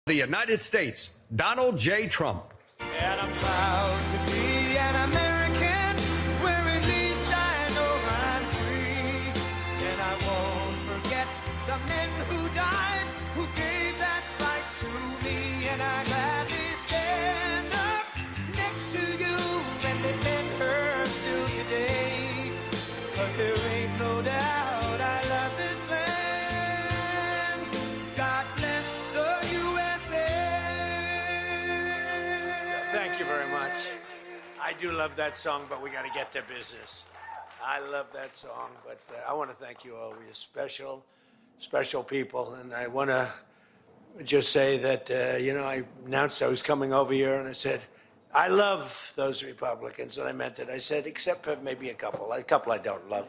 The United States, Donald J. Trump. And I'm proud to be an American, where at least I know I'm free. And I won't forget the men who died, who gave that right to me. And I gladly stand up next to you and defend her still today. 'Cause there ain't no doubt I love this land. God bless the USA. Thank you very much. I do love that song, but we got to get to business. I love that song, but I want to thank you all. You're special, special people. And I want to just say that, I announced I was coming over here, and I said, I love those Republicans, and I meant it. I said, except for maybe a couple I don't love.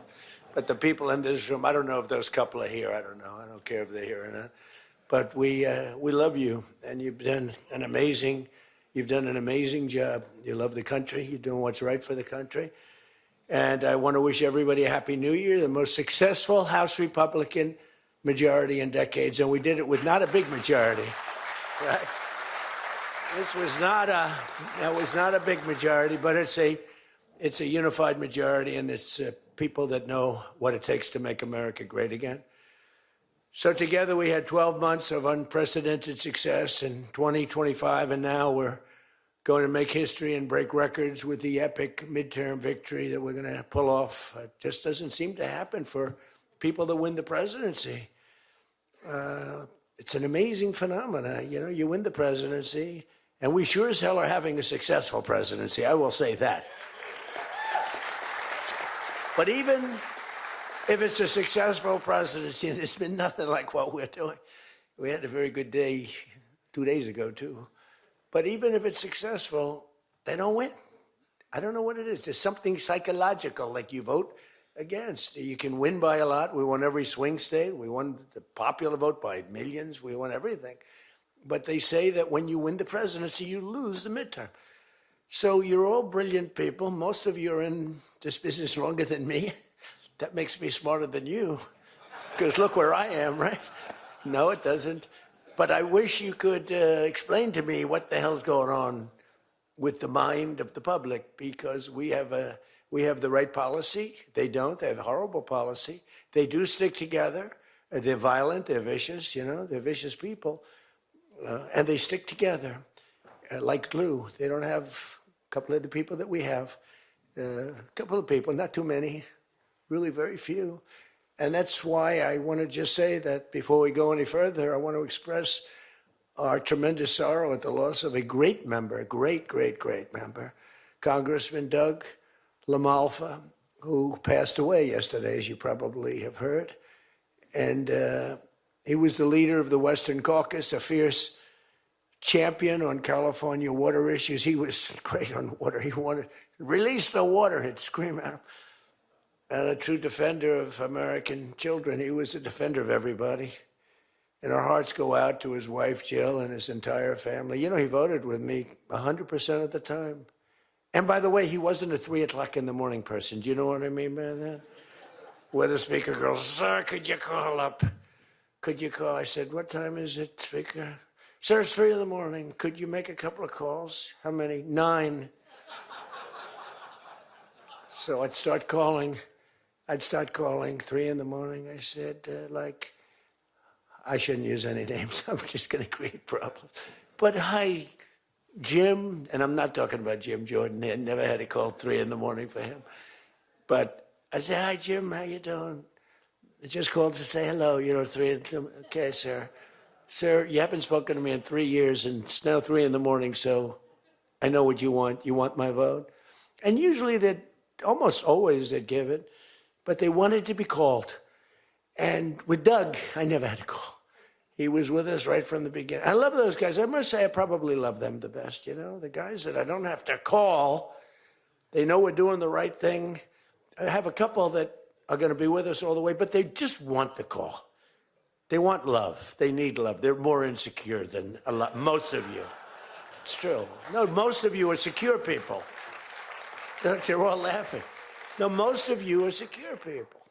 But the people in this room, I don't know if those couple are here. I don't know. I don't care if they're here or not. But we love you, and you've done an amazing job. You love the country. You're doing what's right for the country. And I want to wish everybody a Happy New Year, the most successful House Republican majority in decades. And we did it with not a big majority, right? This was not a big majority, but it's a unified majority, and it's people that know what it takes to make America great again. So together we had 12 months of unprecedented success in 2025, and now we're going to make history and break records with the epic midterm victory that we're going to pull off. It just doesn't seem to happen for people that win the presidency. It's an amazing phenomenon. You win the presidency, and we sure as hell are having a successful presidency, I will say that. But even if it's a successful presidency, there's been nothing like what we're doing. We had a very good day 2 days ago, too. But even if it's successful, they don't win. I don't know what it is. There's something psychological, like you vote against. You can win by a lot. We won every swing state. We won the popular vote by millions. We won everything. But they say that when you win the presidency, you lose the midterm. So you're all brilliant people. Most of you are in this business longer than me. That makes me smarter than you, because look where I am, right? No, it doesn't. But I wish you could explain to me what the hell's going on with the mind of the public, because we have the right policy. They don't. They have horrible policy. They do stick together. They're violent. They're vicious. They're vicious people, and they stick together like glue. They don't have a couple of the people that we have. A couple of people, not too many. Really very few. And that's why I want to just say that before we go any further, I want to express our tremendous sorrow at the loss of a great member, a great, great, great member, Congressman Doug LaMalfa, who passed away yesterday, as you probably have heard. And he was the leader of the Western Caucus, a fierce champion on California water issues. He was great on water. He wanted to release the water, he'd scream at him. And a true defender of American children. He was a defender of everybody. And our hearts go out to his wife, Jill, and his entire family. He voted with me 100% of the time. And by the way, he wasn't a 3 o'clock in the morning person. Do you know what I mean by that? Where the speaker goes, sir, could you call up? Could you call? I said, what time is it, speaker? Sir, it's 3 in the morning. Could you make a couple of calls? How many? 9. So I'd start calling 3 in the morning. I said, I shouldn't use any names. I'm just going to create problems. But hi, Jim, and I'm not talking about Jim Jordan. I never had a call 3 in the morning for him. But I said, hi, Jim, how you doing? I just called to say hello, 3 in the morning. Okay, sir. Sir, you haven't spoken to me in 3 years, and it's now 3 in the morning, so I know what you want. You want my vote? And usually almost always they'd give it. But they wanted to be called. And with Doug, I never had a call. He was with us right from the beginning. I love those guys. I must say I probably love them the best, the guys that I don't have to call. They know we're doing the right thing. I have a couple that are going to be with us all the way, but they just want the call. They want love. They need love. They're more insecure than most of you. It's true. No, most of you are secure people. They're all laughing. No, most of you are secure people.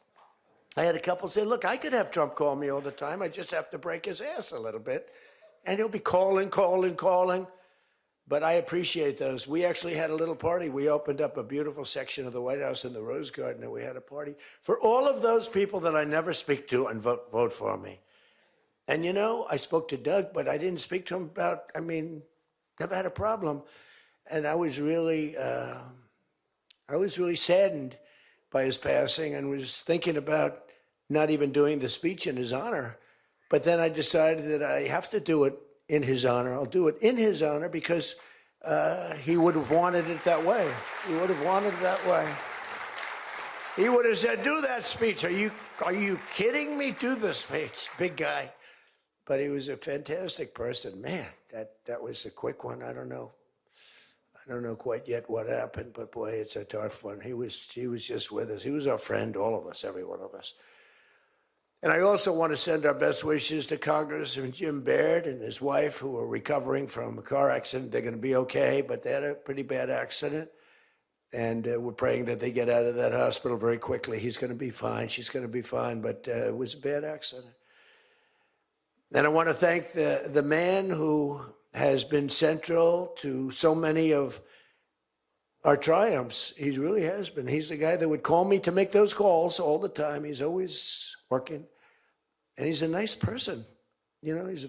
I had a couple say, look, I could have Trump call me all the time. I just have to break his ass a little bit. And he'll be calling. But I appreciate those. We actually had a little party. We opened up a beautiful section of the White House in the Rose Garden, and we had a party for all of those people that I never speak to and vote for me. And, you know, I spoke to Doug, but I didn't speak to him about, never had a problem. And I was really saddened by his passing and was thinking about not even doing the speech in his honor. But then I decided that I have to do it in his honor. I'll do it in his honor because he would have wanted it that way. He would have wanted it that way. He would have said, do that speech. Are you kidding me? Do the speech, big guy. But he was a fantastic person. Man, that was a quick one. I don't know quite yet what happened, but boy, it's a tough one. He was just with us. He was our friend, all of us, every one of us. And I also want to send our best wishes to Congressman Jim Baird and his wife, who are recovering from a car accident. They're going to be okay, but they had a pretty bad accident. And we're praying that they get out of that hospital very quickly. He's going to be fine. She's going to be fine, but it was a bad accident. And I want to thank the man who has been central to so many of our triumphs. He really has been. He's the guy that would call me to make those calls all the time. He's always working. And he's a nice person. You know, he's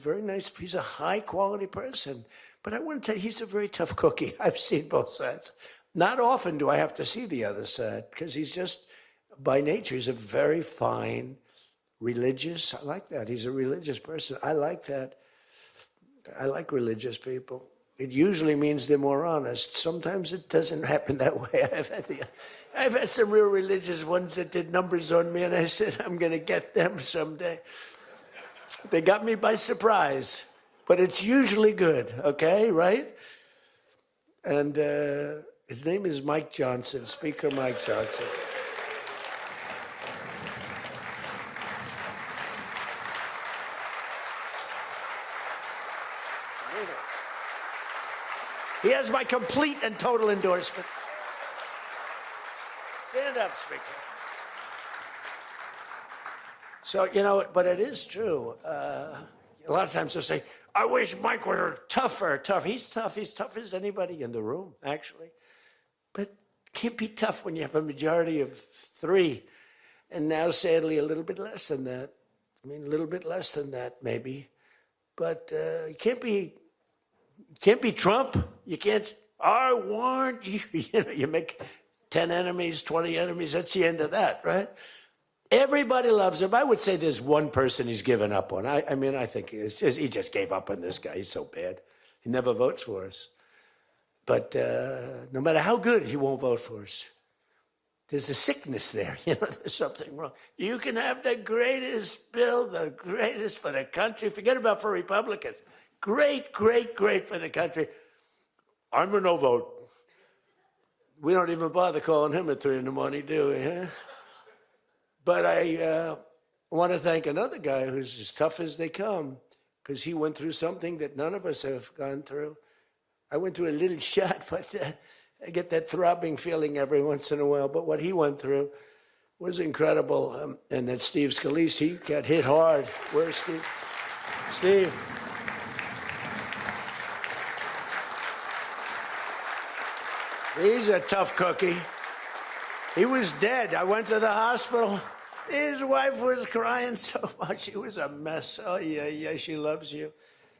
a high quality person. But I want to tell you, he's a very tough cookie. I've seen both sides. Not often do I have to see the other side because he's just, by nature, he's a very fine, religious. I like that. He's a religious person. I like that. I like religious people. It usually means they're more honest. Sometimes it doesn't happen that way. I've had some real religious ones that did numbers on me, and I said, I'm going to get them someday. They got me by surprise, but it's usually good, okay, right? And his name is Mike Johnson, Speaker Mike Johnson. He has my complete and total endorsement. Stand up, Speaker. So, you know, but it is true. A lot of times they'll say, I wish Mike were tougher. He's tough. He's tough as anybody in the room, actually. But can't be tough when you have a majority of 3. And now, sadly, a little bit less than that. A little bit less than that, maybe. But you can't be Trump. You can't, I want you. You know, you make 10 enemies, 20 enemies. That's the end of that, right? Everybody loves him. I would say there's one person he's given up on. I think he just gave up on this guy. He's so bad. He never votes for us. But no matter how good, he won't vote for us. There's a sickness there. You know, there's something wrong. You can have the greatest bill, the greatest for the country. Forget about for Republicans. Great, great, great for the country. I'm a no vote. We don't even bother calling him at 3 in the morning, do we? Huh? But I want to thank another guy who's as tough as they come, because he went through something that none of us have gone through. I went through a little shot, but I get that throbbing feeling every once in a while. But what he went through was incredible. And that Steve Scalise, he got hit hard. Where's Steve? Steve. He's a tough cookie. He was dead. I went to the hospital. His wife was crying so much. He was a mess. Oh, yeah, she loves you.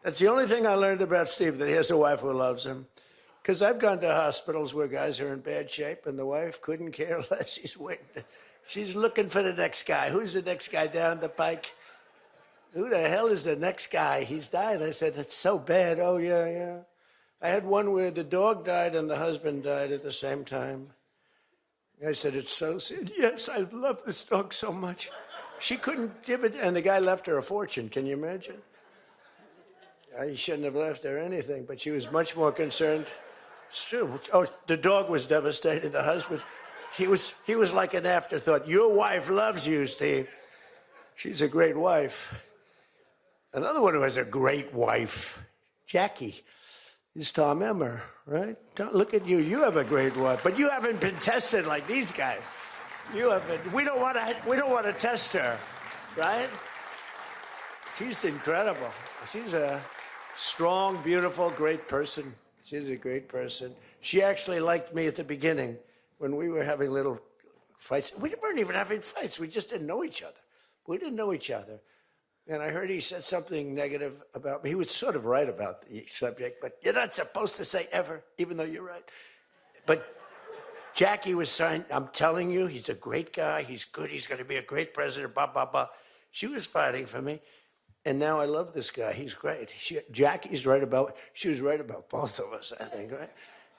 That's the only thing I learned about Steve, that he has a wife who loves him. Because I've gone to hospitals where guys are in bad shape, and the wife couldn't care less. She's waiting. She's looking for the next guy. Who's the next guy down the pike? Who the hell is the next guy? He's died. I said, it's so bad. Oh, yeah. I had one where the dog died and the husband died at the same time. I said, it's so sad. Yes, I love this dog so much. She couldn't give it, and the guy left her a fortune. Can you imagine? He shouldn't have left her anything, but she was much more concerned. It's true. Oh, the dog was devastated. The husband, he was like an afterthought. Your wife loves you, Steve. She's a great wife. Another one who has a great wife, Jackie, is Tom Emmer, right? Look at you. You have a great wife, but you haven't been tested like these guys. You haven't. We don't want to test her, right? She's incredible. Strong, beautiful, great person. She's a great person. She actually liked me at the beginning when we were having little fights. We weren't even having fights. We just didn't know each other. We didn't know each other. And I heard he said something negative about me. He was sort of right about the subject, but you're not supposed to say ever, even though you're right. But Jackie was saying, I'm telling you, he's a great guy. He's good. He's going to be a great president, blah, blah, blah. She was fighting for me. And now I love this guy. He's great. Jackie's right about, she was right about both of us, I think, right?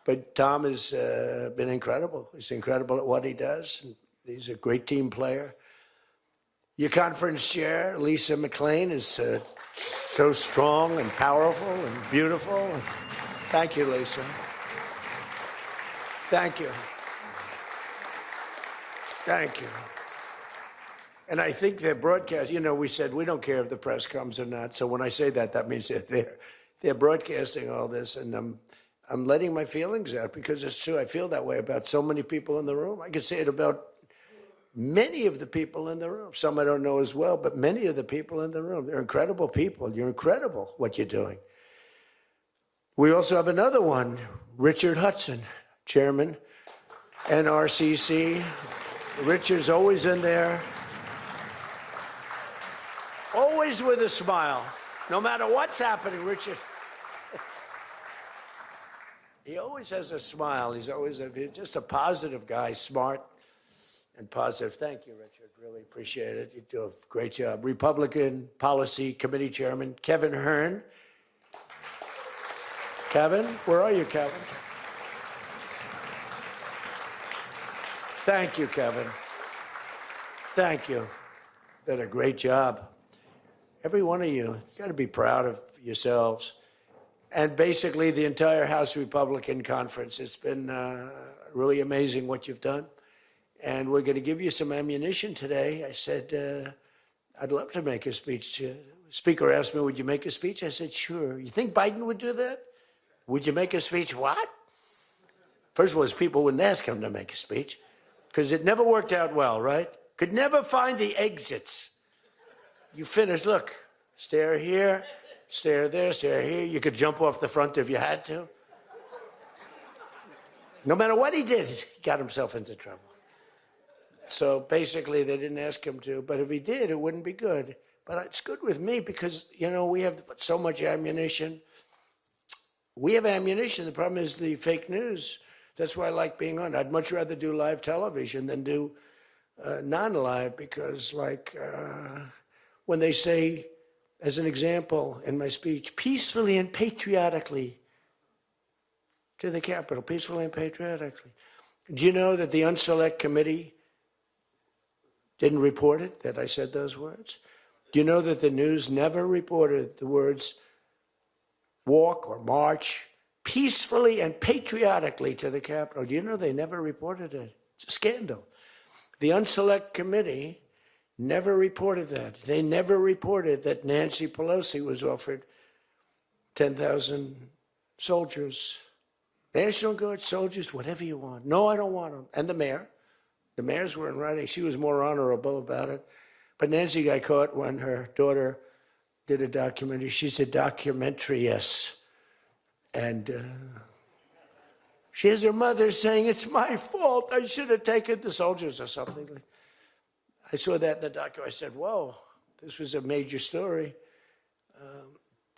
But Tom has been incredible. He's incredible at what he does. And he's a great team player. Your conference chair, Lisa McLean, is so strong and powerful and beautiful. Thank you, Lisa. Thank you. Thank you. And I think their broadcast, you know, we said we don't care if the press comes or not. So when I say that, that means they're there. They're broadcasting all this, and I'm letting my feelings out because it's true. I feel that way about so many people in the room. I could say it about many of the people in the room. Some I don't know as well, but many of the people in the room. They're incredible people. You're incredible what you're doing. We also have another one, Richard Hudson, chairman, NRCC. Richard's always in there. Always with a smile. No matter what's happening, Richard. He always has a smile. He's just a positive guy, smart and positive. Thank you, Richard. Really appreciate it. You do a great job. Republican Policy Committee Chairman, Kevin Hearn. Kevin, where are you, Kevin? Thank you, Kevin. Thank you. Did a great job. Every one of you got to be proud of yourselves. And basically the entire House Republican Conference. It's been really amazing what you've done. And we're going to give you some ammunition today. I said, I'd love to make a speech. The Speaker asked me, would you make a speech? I said, sure. You think Biden would do that? Would you make a speech? What? First of all, people wouldn't ask him to make a speech because it never worked out well, right? Could never find the exits. You finish, look, stare here, stare there, stare here. You could jump off the front if you had to. No matter what he did, he got himself into trouble. So basically, they didn't ask him to, but if he did, it wouldn't be good. But it's good with me because, you know, we have so much ammunition. We have ammunition. The problem is the fake news. That's why I like being on. I'd much rather do live television than do non-live because, like, when they say, as an example in my speech, peacefully and patriotically to the Capitol, peacefully and patriotically. Do you know that the Unselect Committee didn't report it, that I said those words? Do you know that the news never reported the words walk or march peacefully and patriotically to the Capitol? Do you know they never reported it? It's a scandal. The Unselect Committee never reported that. They never reported that Nancy Pelosi was offered 10,000 soldiers, National Guard soldiers, whatever you want. No, I don't want them. And the mayor. The mayors were in writing. She was more honorable about it. But Nancy got caught when her daughter did a documentary. She's a documentariess. And she has her mother saying, it's my fault. I should have taken the soldiers or something. I saw that in the documentary. I said, whoa, this was a major story.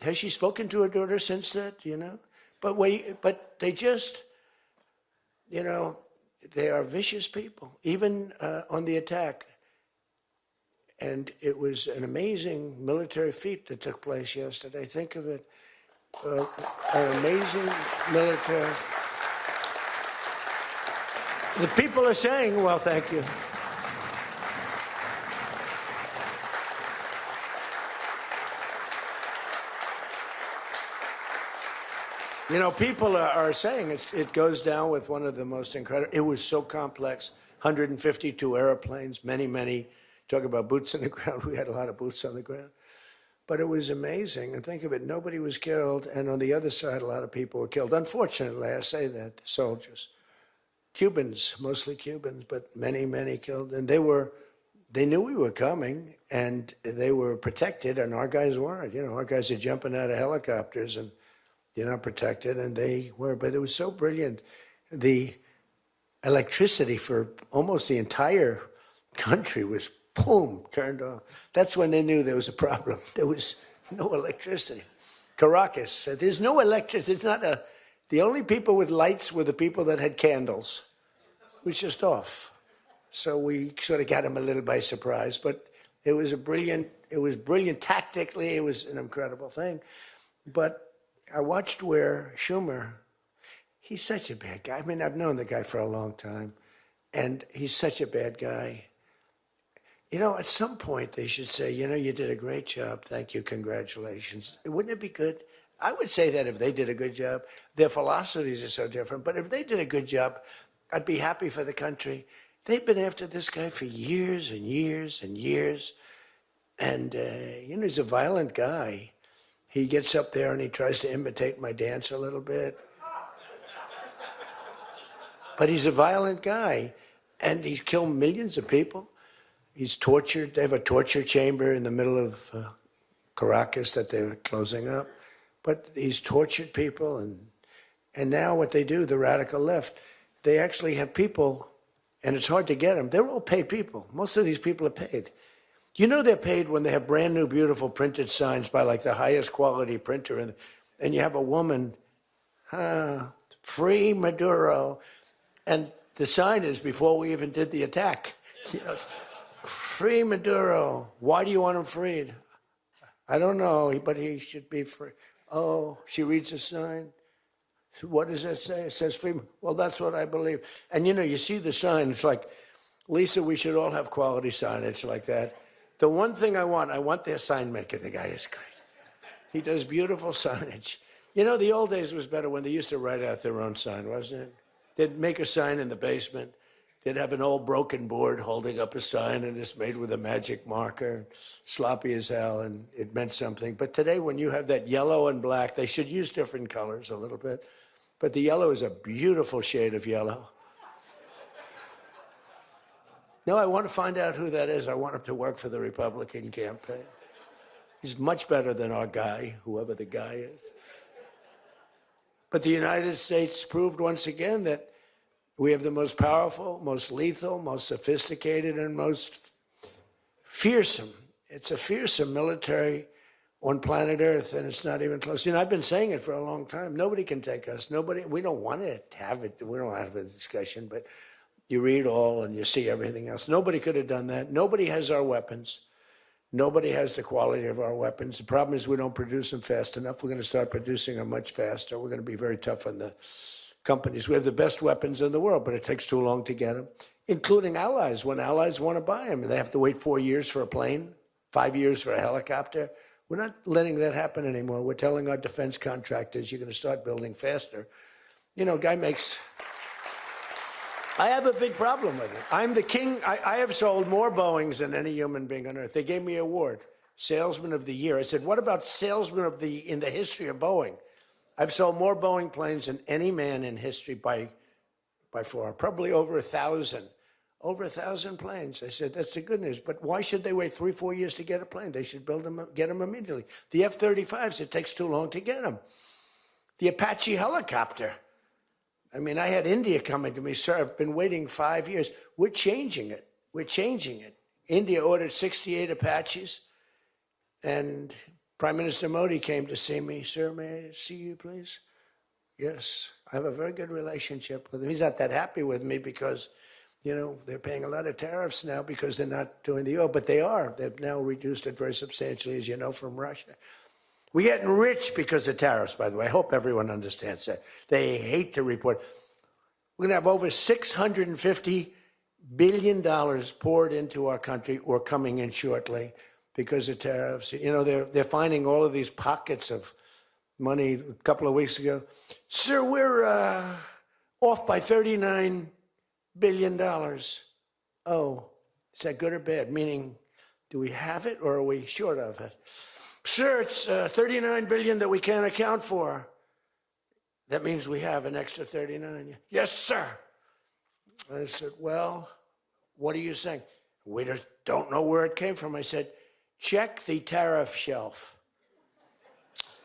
Has she spoken to her daughter since that, you know? But they just, you know, they are vicious people, even on the attack. And it was an amazing military feat that took place yesterday. Think of it. An amazing military. The people are saying, well, thank you. You know, people are saying it goes down with one of the most incredible. It was so complex. 152 airplanes, many. Talk about boots on the ground. We had a lot of boots on the ground. But it was amazing. And think of it, nobody was killed. And on the other side, a lot of people were killed. Unfortunately, I say that, soldiers. Cubans, mostly Cubans, but many killed. And they were they knew we were coming, and they were protected, and our guys weren't. You know, our guys are jumping out of helicopters, and you're not protected, and they were. But it was so brilliant. The electricity for almost the entire country was, boom, turned off. That's when they knew there was a problem. There was no electricity. Caracas, there's no electricity. It's not a. The only people with lights were the people that had candles. It was just off. So we sort of got him a little by surprise, but it was brilliant tactically. It was an incredible thing. But I watched where Schumer, he's such a bad guy. I mean, I've known the guy for a long time, and he's such a bad guy. You know, at some point they should say, you know, you did a great job. Thank you. Congratulations. Wouldn't it be good? I would say that if they did a good job. Their philosophies are so different, but if they did a good job, I'd be happy for the country. They've been after this guy for years and years and years. And, you know, he's a violent guy. He gets up there and he tries to imitate my dance a little bit. But he's a violent guy. And he's killed millions of people. He's tortured. They have a torture chamber in the middle of Caracas that they're closing up. But he's tortured people. And now what they do, the radical left, they actually have people. And it's hard to get them. They're all paid people. Most of these people are paid. You know they're paid when they have brand new, beautiful printed signs by like the highest quality printer. And you have a woman, free Maduro. And the sign is before we even did the attack. You know, free Maduro. Why do you want him freed? I don't know, but he should be free. Oh, she reads a sign. What does that say? It says free. Well, that's what I believe. And you know, you see the sign. It's like, Lisa, we should all have quality signage like that. The one thing I want their sign maker. The guy is great. He does beautiful signage. You know, the old days was better when they used to write out their own sign, wasn't it? They'd make a sign in the basement. They'd have an old broken board holding up a sign, and it's made with a magic marker, sloppy as hell, and it meant something. But today, when you have that yellow and black, they should use different colors a little bit. But the yellow is a beautiful shade of yellow. No, I want to find out who that is. I want him to work for the Republican campaign. He's much better than our guy, whoever the guy is. But the United States proved once again that we have the most powerful, most lethal, most sophisticated, and most fearsome. It's a fearsome military on planet Earth, and it's not even close. You know, I've been saying it for a long time. Nobody can take us. Nobody. We don't want to have it. We don't have a discussion, but you read all and you see everything else. Nobody could have done that. Nobody has our weapons. Nobody has the quality of our weapons. The problem is we don't produce them fast enough. We're going to start producing them much faster. We're going to be very tough on the companies. We have the best weapons in the world, but it takes too long to get them, including allies. When allies want to buy them, they have to wait 4 years for a plane, 5 years for a helicopter. We're not letting that happen anymore. We're telling our defense contractors, you're going to start building faster. You know, guy makes... I have a big problem with it. I'm the king. I have sold more Boeings than any human being on earth. They gave me an award, Salesman of the Year. I said, what about Salesman of the in the history of Boeing? I've sold more Boeing planes than any man in history by far, probably over 1,000. Over 1,000 planes. I said, that's the good news. But why should they wait 3-4 years to get a plane? They should build them, get them immediately. The F-35s, it takes too long to get them. The Apache helicopter. I mean, I had India coming to me, sir, I've been waiting 5 years. We're changing it. We're changing it. India ordered 68 Apaches, and Prime Minister Modi came to see me. Sir, may I see you, please? Yes. I have a very good relationship with him. He's not that happy with me because, you know, they're paying a lot of tariffs now because they're not doing the oil, but they are. They've now reduced it very substantially, as you know, from Russia. We're getting rich because of tariffs, by the way. I hope everyone understands that. They hate to report. We're going to have over $650 billion poured into our country or coming in shortly because of tariffs. You know, they're finding all of these pockets of money a couple of weeks ago. Sir, we're off by $39 billion. Oh, is that good or bad? Meaning, do we have it or are we short of it? Sir, it's $39 billion that we can't account for. That means we have an extra 39. Yes, sir. I said, well, what are you saying? We just don't know where it came from. I said, check the tariff shelf.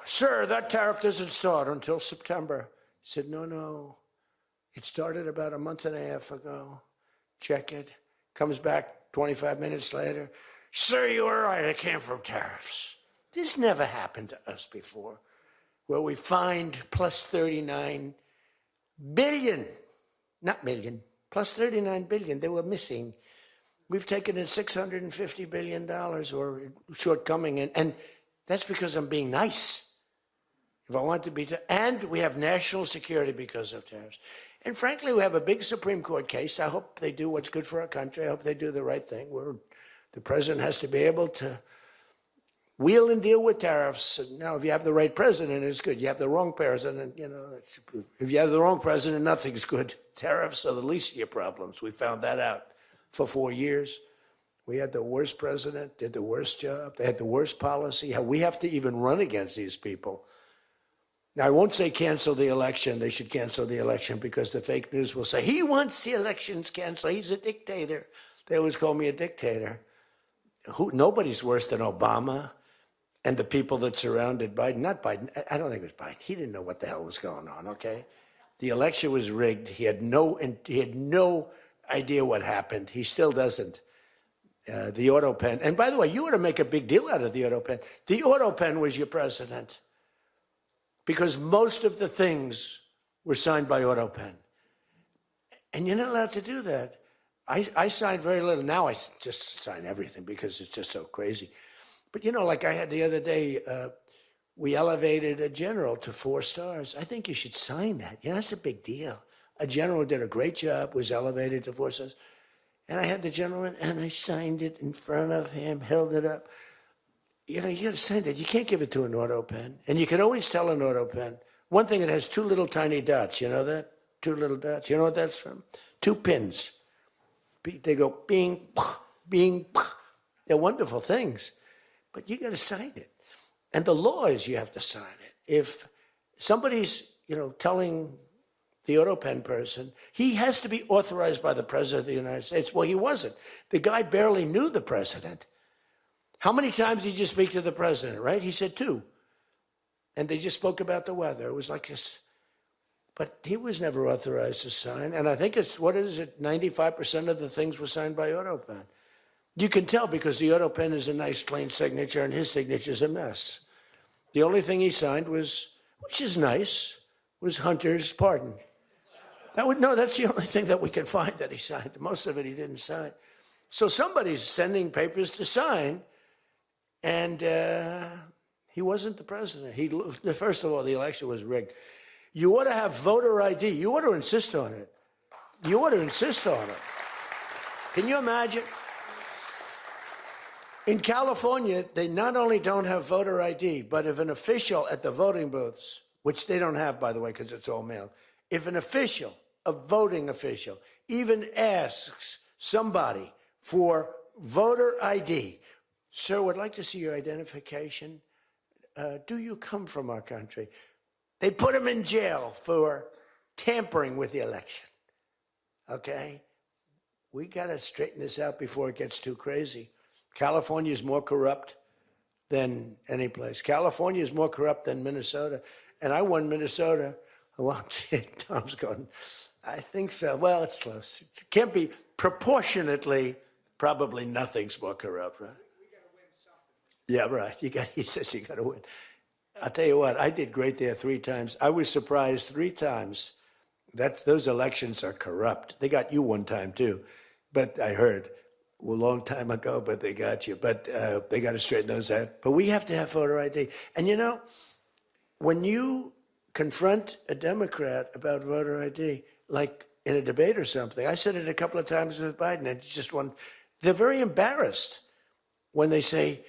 Sir, that tariff doesn't start until September. He said, no. It started about a month and a half ago. Check it. Comes back 25 minutes later. Sir, you were right. It came from tariffs. This never happened to us before, where we find plus 39 billion, not million, plus 39 billion. They were missing. We've taken in $650 billion or shortcoming, and that's because I'm being nice. If I want to be, and we have national security because of tariffs. And frankly, we have a big Supreme Court case. I hope they do what's good for our country. I hope they do the right thing. The president has to be able to wheel and deal with tariffs. Now, if you have the right president, it's good. You have the wrong president, if you have the wrong president, nothing's good. Tariffs are the least of your problems. We found that out for 4 years. We had the worst president, did the worst job. They had the worst policy. We have to even run against these people. Now, I won't say cancel the election. They should cancel the election because the fake news will say, he wants the elections canceled. He's a dictator. They always call me a dictator. Nobody's worse than Obama and the people that surrounded Biden. Not Biden. I don't think it was Biden. He didn't know what the hell was going on, okay? The election was rigged. He had no idea what happened. He still doesn't. The auto pen. And by the way, you ought to make a big deal out of the auto pen. The auto pen was your president, because most of the things were signed by auto pen. And you're not allowed to do that. I signed very little. Now I just sign everything because it's just so crazy. But like I had the other day, we elevated a general to 4 stars. I think you should sign that. That's a big deal. A general did a great job, was elevated to 4 stars. And I had the gentleman, and I signed it in front of him, held it up. You got to sign that. You can't give it to an auto pen. And you can always tell an auto pen. One thing, it has 2 little tiny dots. You know that? 2 little dots. You know what that's from? 2 pins. They go bing, bing. They're wonderful things. But you got to sign it. And the law is you have to sign it. If somebody's, telling the auto pen person, he has to be authorized by the president of the United States. Well, he wasn't. The guy barely knew the president. How many times did you speak to the president, right? He said 2. And they just spoke about the weather. It was like this. But he was never authorized to sign. And I think 95% of the things were signed by auto pen. You can tell because the auto pen is a nice, clean signature, and his signature's a mess. The only thing he signed was, which is nice, was Hunter's pardon. That's the only thing that we can find that he signed. Most of it he didn't sign. So somebody's sending papers to sign, and he wasn't the president. First of all, the election was rigged. You ought to have voter ID. You ought to insist on it. You ought to insist on it. Can you imagine? In California, they not only don't have voter ID, but if an official at the voting booths, which they don't have, by the way, because it's all mail, if an official, a voting official, even asks somebody for voter ID, sir, would like to see your identification. Do you come from our country? They put him in jail for tampering with the election. Okay? We got to straighten this out before it gets too crazy. California is more corrupt than any place. California is more corrupt than Minnesota. And I won Minnesota. Well, Tom's going, I think so. Well, it's close. It can't be proportionately, probably nothing's more corrupt, right? We got to win something. Yeah, right. He says you got to win. I'll tell you what, I did great there 3 times. I was surprised 3 times. Those elections are corrupt. They got you 1 time, too. But I heard a long time ago, but they got you. But they got to straighten those out. But we have to have voter ID. And when you confront a Democrat about voter ID, like in a debate or something, I said it a couple of times with Biden, and they're very embarrassed when they say,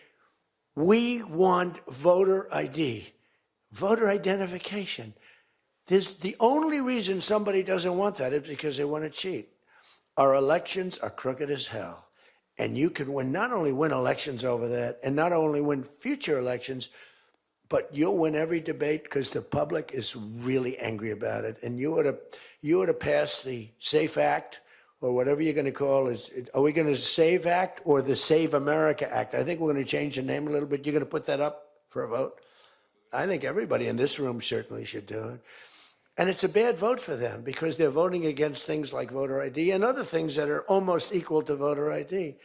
we want voter ID, voter identification. The only reason somebody doesn't want that is because they want to cheat. Our elections are crooked as hell. And you can not only win elections over that, and not only win future elections, but you'll win every debate because the public is really angry about it. And you ought to pass the SAFE Act or whatever you're going to call it. Are we going to Save Act or the Save America Act? I think we're going to change the name a little bit. You're going to put that up for a vote? I think everybody in this room certainly should do it. And it's a bad vote for them because they're voting against things like voter ID and other things that are almost equal to voter ID.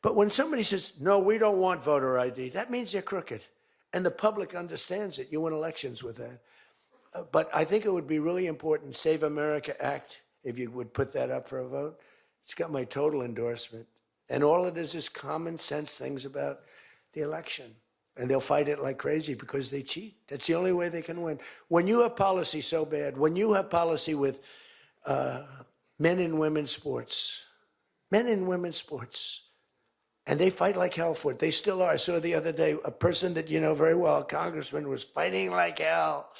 But when somebody says, no, we don't want voter ID, that means they're crooked. And the public understands it. You win elections with that. But I think it would be really important, Save America Act, if you would put that up for a vote. It's got my total endorsement. And all it is common sense things about the election. And they'll fight it like crazy because they cheat. That's the only way they can win. When you have policy so bad, when you have policy with men and women's sports, and they fight like hell for it. They still are. I saw the other day a person that you know very well, a congressman, was fighting like hell.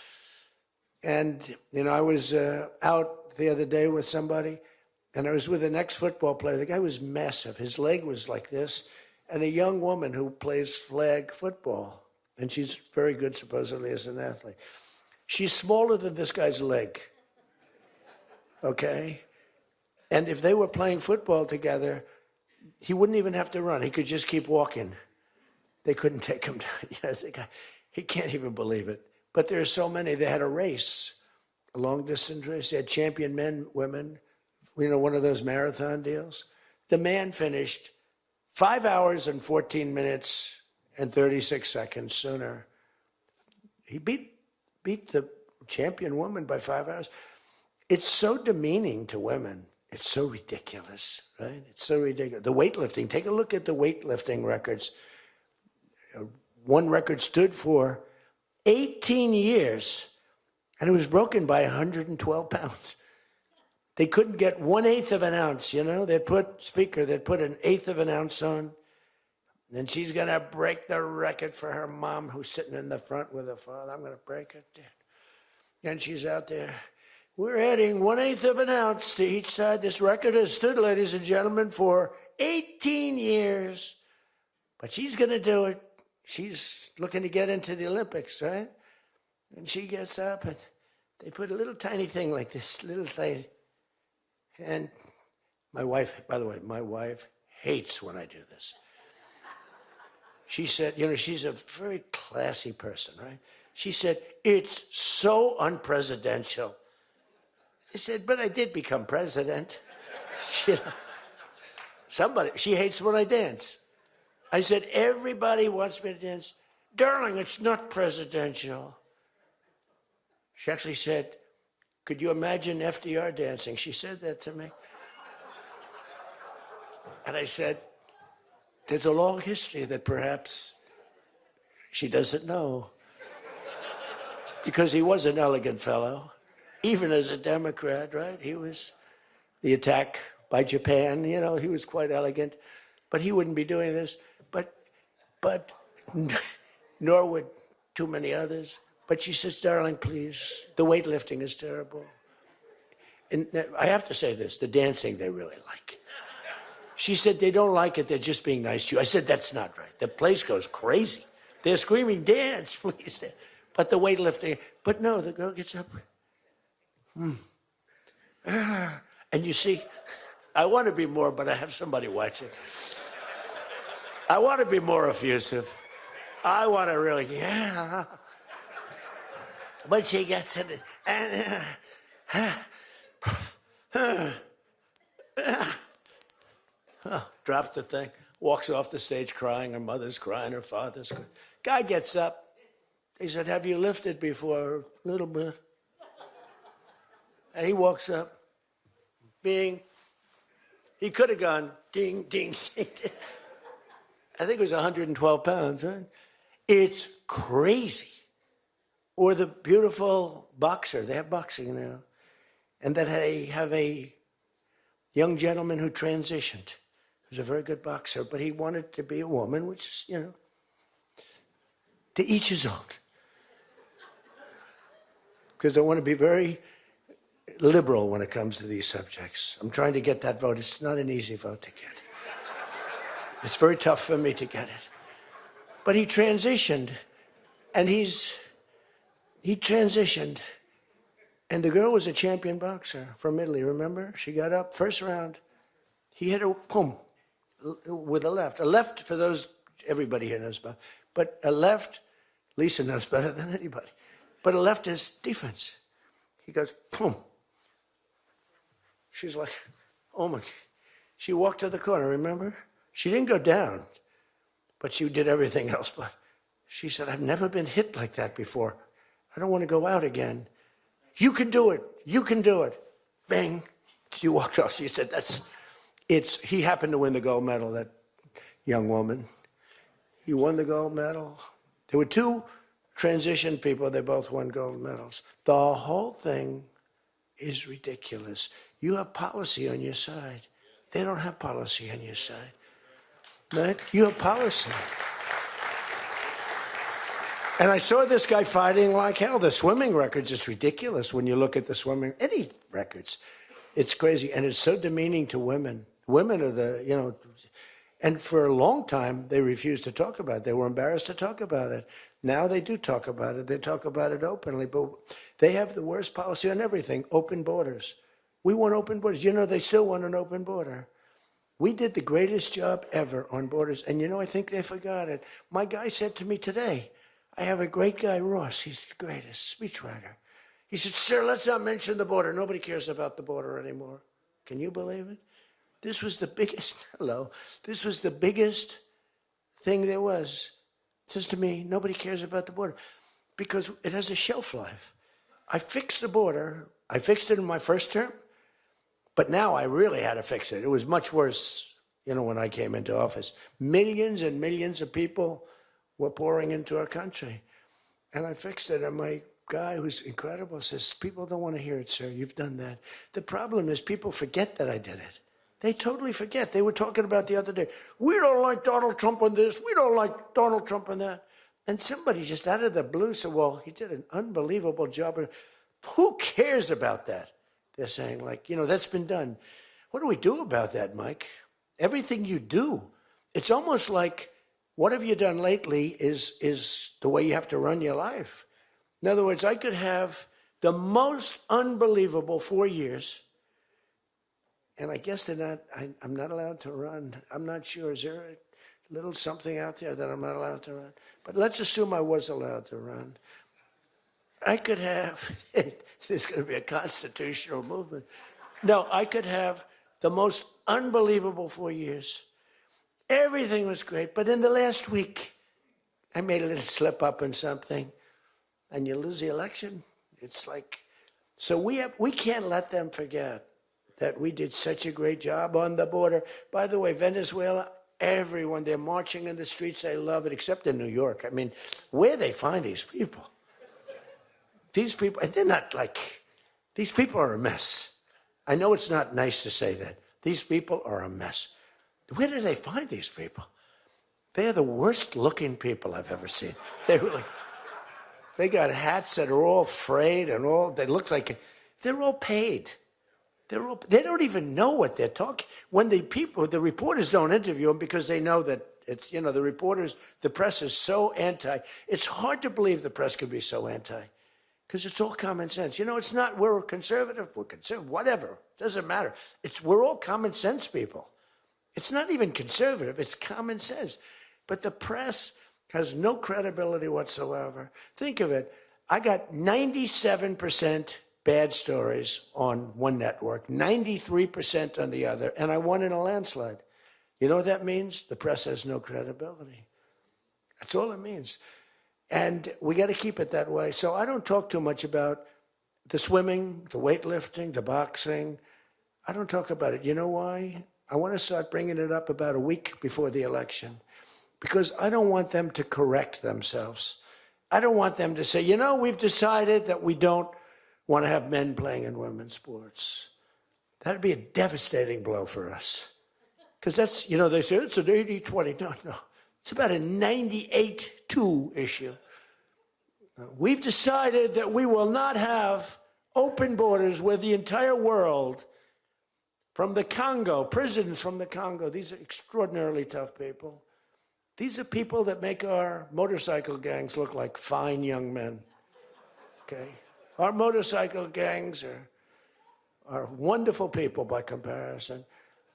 And, you know, I was out the other day with somebody, and I was with an ex-football player. The guy was massive. His leg was like this. And a young woman who plays flag football, and she's very good, supposedly, as an athlete. She's smaller than this guy's leg, okay? And if they were playing football together, he wouldn't even have to run. He could just keep walking. They couldn't take him down. You know, the guy, he can't even believe it. But there are so many. They had a race, a long-distance race. They had champion men, women, you know, one of those marathon deals. The man finished 5 hours and 14 minutes and 36 seconds sooner. He beat the champion woman by 5 hours. It's so demeaning to women. It's so ridiculous, right? It's so ridiculous. The weightlifting, take a look at the weightlifting records. One record stood for 18 years, and it was broken by 112 pounds. They couldn't get 1/8 of an ounce, you know? They'd put an 1/8 of an ounce on, and she's going to break the record for her mom who's sitting in the front with her father. I'm going to break it. And she's out there. We're adding 1/8 of an ounce to each side. This record has stood, ladies and gentlemen, for 18 years. But she's going to do it. She's looking to get into the Olympics, right? And she gets up, and they put a little tiny thing like this, little tiny. And my wife, by the way, my wife hates when I do this. She said, you know, she's a very classy person, right? She said, it's so unpresidential. I said, but I did become president. You know, she hates when I dance. I said, everybody wants me to dance. Darling, it's not presidential. She actually said, could you imagine FDR dancing? She said that to me. And I said, there's a long history that perhaps she doesn't know. Because he was an elegant fellow, even as a Democrat, right? He was the attack by Japan, you know, he was quite elegant. But he wouldn't be doing this. But nor would too many others. But she says, darling, please, the weightlifting is terrible. And I have to say this, the dancing they really like. She said, they don't like it, they're just being nice to you. I said, that's not right. The place goes crazy. They're screaming, dance, please. But the weightlifting, but no, the girl gets up. And you see, I want to be more, but I have somebody watching. I want to be more effusive. I want to really, yeah. But she gets it, and drops the thing, walks off the stage crying. Her mother's crying, her father's crying. Guy gets up. He said, have you lifted before? A little bit. And he walks up, bing. He could have gone ding, ding, ding, ding. I think it was 112 pounds, right? It's crazy. Or the beautiful boxer, they have boxing now, and that they have a young gentleman who transitioned, who's a very good boxer, but he wanted to be a woman, which is, you know, to each his own. Because I want to be very liberal when it comes to these subjects. I'm trying to get that vote. It's not an easy vote to get. It's very tough for me to get it. But he transitioned, and he transitioned, and the girl was a champion boxer from Italy, remember? She got up first round, He hit her, boom, with a left. A left, for those, everybody here knows about, but a left, Lisa knows better than anybody, but a left is defense. He goes, boom. She's like, oh my, she walked to the corner, remember? She didn't go down, but she did everything else. But she said, I've never been hit like that before. I don't want to go out again. You can do it. You can do it. Bang. She walked off. She said, he happened to win the gold medal, that young woman. He won the gold medal. There were two transition people. They both won gold medals. The whole thing is ridiculous. You have policy on your side. They don't have policy on your side. Right? You have policy. And I saw this guy fighting like hell. The swimming records is ridiculous when you look at the swimming, any records. It's crazy. And it's so demeaning to women. Women are the, and for a long time, they refused to talk about it. They were embarrassed to talk about it. Now they do talk about it. They talk about it openly. But they have the worst policy on everything, open borders. We want open borders. They still want an open border. We did the greatest job ever on borders. And I think they forgot it. My guy said to me today, I have a great guy, Ross. He's the greatest speechwriter. He said, sir, let's not mention the border. Nobody cares about the border anymore. Can you believe it? This was the biggest, this was the biggest thing there was. It says to me, nobody cares about the border because it has a shelf life. I fixed the border. I fixed it in my first term, but now I really had to fix it. It was much worse, when I came into office. Millions and millions of people were pouring into our country. And I fixed it. And my guy, who's incredible, says, people don't want to hear it, sir. You've done that. The problem is people forget that I did it. They totally forget. They were talking about the other day, we don't like Donald Trump on this. We don't like Donald Trump on that. And somebody just out of the blue said, well, he did an unbelievable job. Who cares about that? They're saying, that's been done. What do we do about that, Mike? Everything you do. It's almost like, what have you done lately is the way you have to run your life. In other words, I could have the most unbelievable 4 years, and I guess I'm not allowed to run. I'm not sure. Is there a little something out there that I'm not allowed to run? But let's assume I was allowed to run. I could have, there's going to be a constitutional movement. No, I could have the most unbelievable 4 years. Everything was great, but in the last week, I made a little slip up in something, and you lose the election. It's like, so we can't let them forget that we did such a great job on the border. By the way, Venezuela, everyone, they're marching in the streets. They love it, except in New York. I mean, where they find these people? These people, and they're not these people are a mess. I know it's not nice to say that. These people are a mess. Where do they find these people? They're the worst looking people I've ever seen. They got hats that are all frayed and they look like, they're all paid. They don't even know what they're talking. When the reporters don't interview them because they know that it's, the press is so anti. It's hard to believe the press could be so anti because it's all common sense. It's not, we're conservative, whatever. Doesn't matter. We're all common sense people. It's not even conservative, it's common sense. But the press has no credibility whatsoever. Think of it. I got 97% bad stories on one network, 93% on the other, and I won in a landslide. You know what that means? The press has no credibility. That's all it means. And we got to keep it that way. So I don't talk too much about the swimming, the weightlifting, the boxing. I don't talk about it. You know why? I want to start bringing it up about a week before the election because I don't want them to correct themselves. I don't want them to say, we've decided that we don't want to have men playing in women's sports. That'd be a devastating blow for us. Because that's, they say it's an 80-20. No. It's about a 98-2 issue. We've decided that we will not have open borders where the entire world, from the Congo, prisons from the Congo, these are extraordinarily tough people. These are people that make our motorcycle gangs look like fine young men. Okay? Our motorcycle gangs are wonderful people by comparison.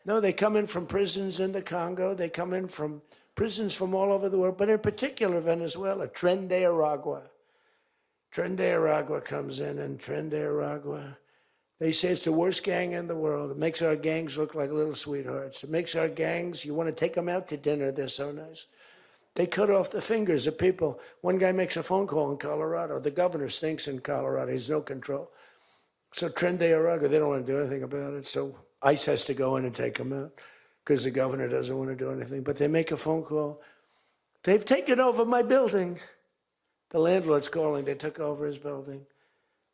No, they come in from prisons in the Congo. They come in from prisons from all over the world, but in particular Venezuela. Tren de Aragua. Tren de Aragua comes in, and Tren de Aragua, they say it's the worst gang in the world. It makes our gangs look like little sweethearts. It makes our gangs, you want to take them out to dinner, they're so nice. They cut off the fingers of people. One guy makes a phone call in Colorado. The governor stinks in Colorado. He's no control. So Tren de Aragua, they don't want to do anything about it. So ICE has to go in and take them out because the governor doesn't want to do anything. But they make a phone call. They've taken over my building. The landlord's calling. They took over his building.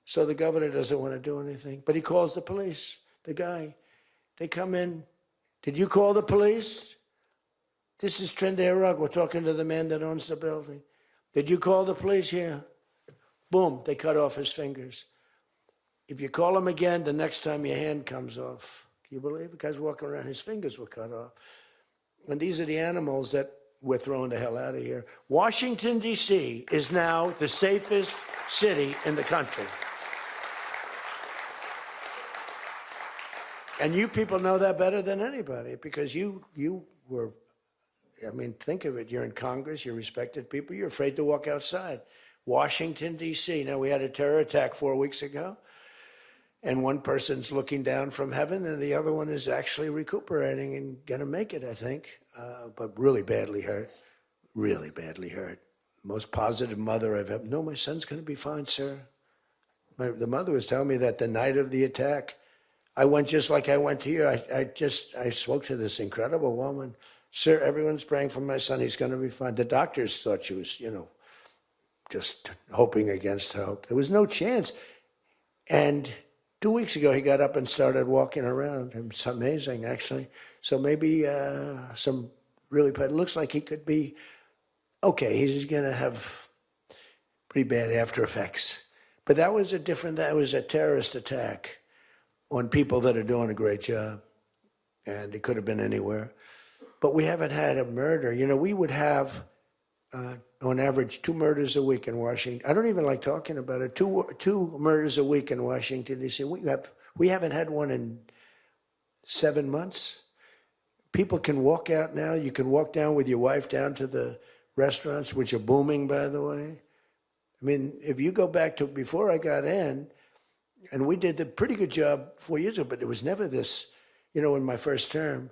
So the governor doesn't want to do anything. But he calls the police, the guy. They come in. Did you call the police? This is Tren de Aragua. We're talking to the man that owns the building. Did you call the police? Yeah. Boom, they cut off his fingers. If you call him again, the next time your hand comes off. Can you believe it? The guy's walking around, his fingers were cut off. And these are the animals that we're throwing the hell out of here. Washington, D.C. is now the safest city in the country. And you people know that better than anybody because you were, I mean, think of it. You're in Congress, you're respected people, you're afraid to walk outside. Washington, D.C. Now, we had a terror attack 4 weeks ago, and one person's looking down from heaven, and the other one is actually recuperating and going to make it, I think, but really badly hurt, really badly hurt. Most positive mother I've ever, no, my son's going to be fine, sir. The mother was telling me that the night of the attack, I went just like I went to you. I spoke to this incredible woman. Sir, everyone's praying for my son. He's going to be fine. The doctors thought she was, just hoping against hope. There was no chance. And 2 weeks ago, he got up and started walking around. It's amazing, actually. So maybe some really bad, it looks like he could be okay. He's going to have pretty bad after effects. But that was a terrorist attack on people that are doing a great job. And it could have been anywhere. But we haven't had a murder. We would have, on average, 2 murders a week in Washington. I don't even like talking about it. Two murders a week in Washington, D.C. We haven't had one in 7 months. People can walk out now. You can walk down with your wife down to the restaurants, which are booming, by the way. I mean, if you go back to before I got in, and we did a pretty good job 4 years ago, but it was never this, in my first term.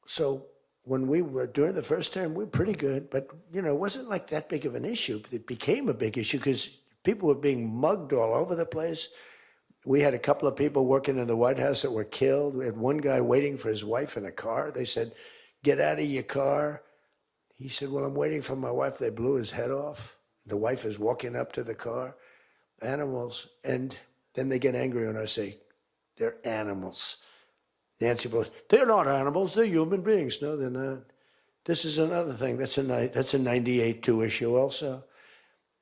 So when we were during the first term, we were pretty good, but it wasn't like that big of an issue. It became a big issue because people were being mugged all over the place. We had a couple of people working in the White House that were killed. We had one guy waiting for his wife in a car. They said, "Get out of your car." He said, "Well, I'm waiting for my wife." They blew his head off. The wife is walking up to the car. Animals. And then they get angry when I say, "They're animals." Nancy Pelosi, "They're not animals, they're human beings." No, they're not. This is another thing. That's a 98-2 issue also.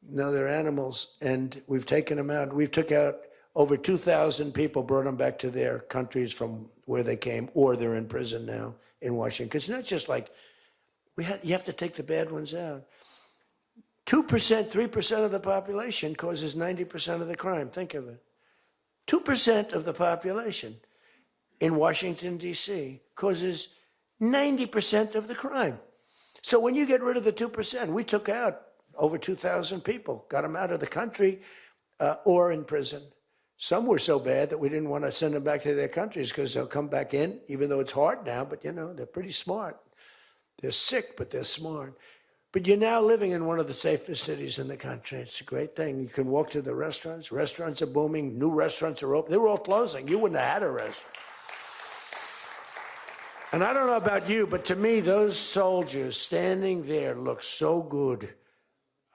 No, they're animals, and we've taken them out. We've took out over 2,000 people, brought them back to their countries from where they came, or they're in prison now in Washington. Because it's not just like, you have to take the bad ones out. 2%, 3% of the population causes 90% of the crime. Think of it. 2% of the population in Washington, D.C. causes 90% of the crime. So when you get rid of the 2%, we took out over 2,000 people, got them out of the country or in prison. Some were so bad that we didn't want to send them back to their countries because they'll come back in, even though it's hard now, but they're pretty smart. They're sick, but they're smart. But you're now living in one of the safest cities in the country. It's a great thing. You can walk to the restaurants. Restaurants are booming. New restaurants are open. They were all closing. You wouldn't have had a restaurant. And I don't know about you, but to me, those soldiers standing there look so good.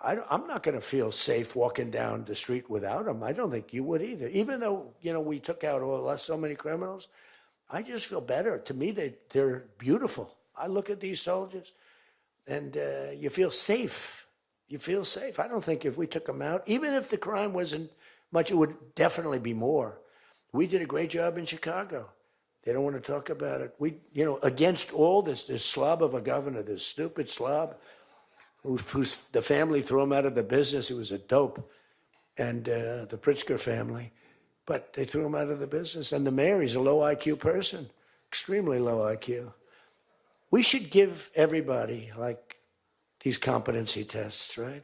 I'm not going to feel safe walking down the street without them. I don't think you would either. Even though, we took out so many criminals, I just feel better. To me, they're beautiful. I look at these soldiers, and you feel safe. You feel safe. I don't think if we took them out, even if the crime wasn't much, it would definitely be more. We did a great job in Chicago. They don't want to talk about it. We, against all this slob of a governor, this stupid slob, the family threw him out of the business. He was a dope, and the Pritzker family. But they threw him out of the business. And the mayor, he's a low IQ person. extremely low IQ. We should give everybody, like, these competency tests, right?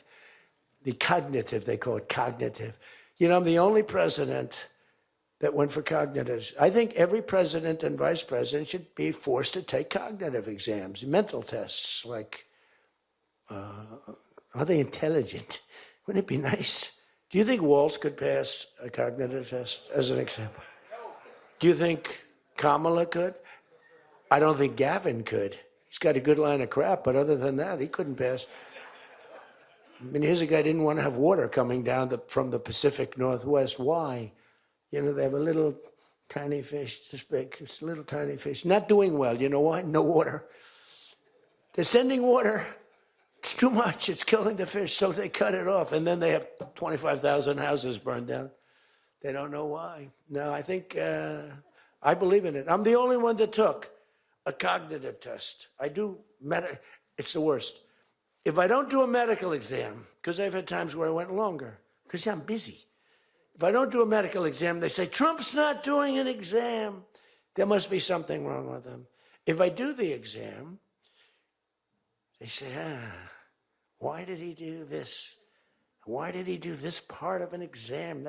The cognitive, they call it cognitive. You know, I'm the only president that went for cognitive. I think every president and vice president should be forced to take cognitive exams, mental tests, like, are they intelligent? Wouldn't it be nice? Do you think Walz could pass a cognitive test, as an example? Do you think Kamala could? I don't think Gavin could. He's got a good line of crap, but other than that, he couldn't pass. I mean, here's a guy who didn't want to have water coming down from the Pacific Northwest. Why? You know, they have a little tiny fish, this big, it's a little tiny fish. Not doing well. You know why? No water. They're sending water. It's too much. It's killing the fish, so they cut it off. And then they have 25,000 houses burned down. They don't know why. No, I think, I believe in it. I'm the only one that took a cognitive test. I do, it's the worst. If I don't do a medical exam, because I've had times where I went longer, because I'm busy. If I don't do a medical exam, they say, Trump's not doing an exam. There must be something wrong with him. If I do the exam, they say, why did he do this? Why did he do this part of an exam?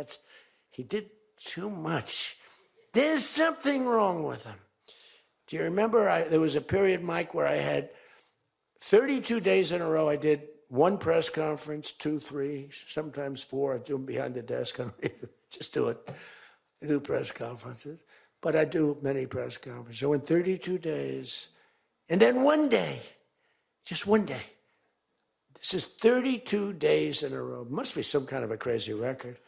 He did too much. There's something wrong with him. Do you remember there was a period, Mike, where I had 32 days in a row. I did one press conference, 2, 3, sometimes 4. I do them behind the desk. I don't even just do it. I do press conferences, but I do many press conferences. So in 32 days, and then one day, just one day. This is 32 days in a row. Must be some kind of a crazy record.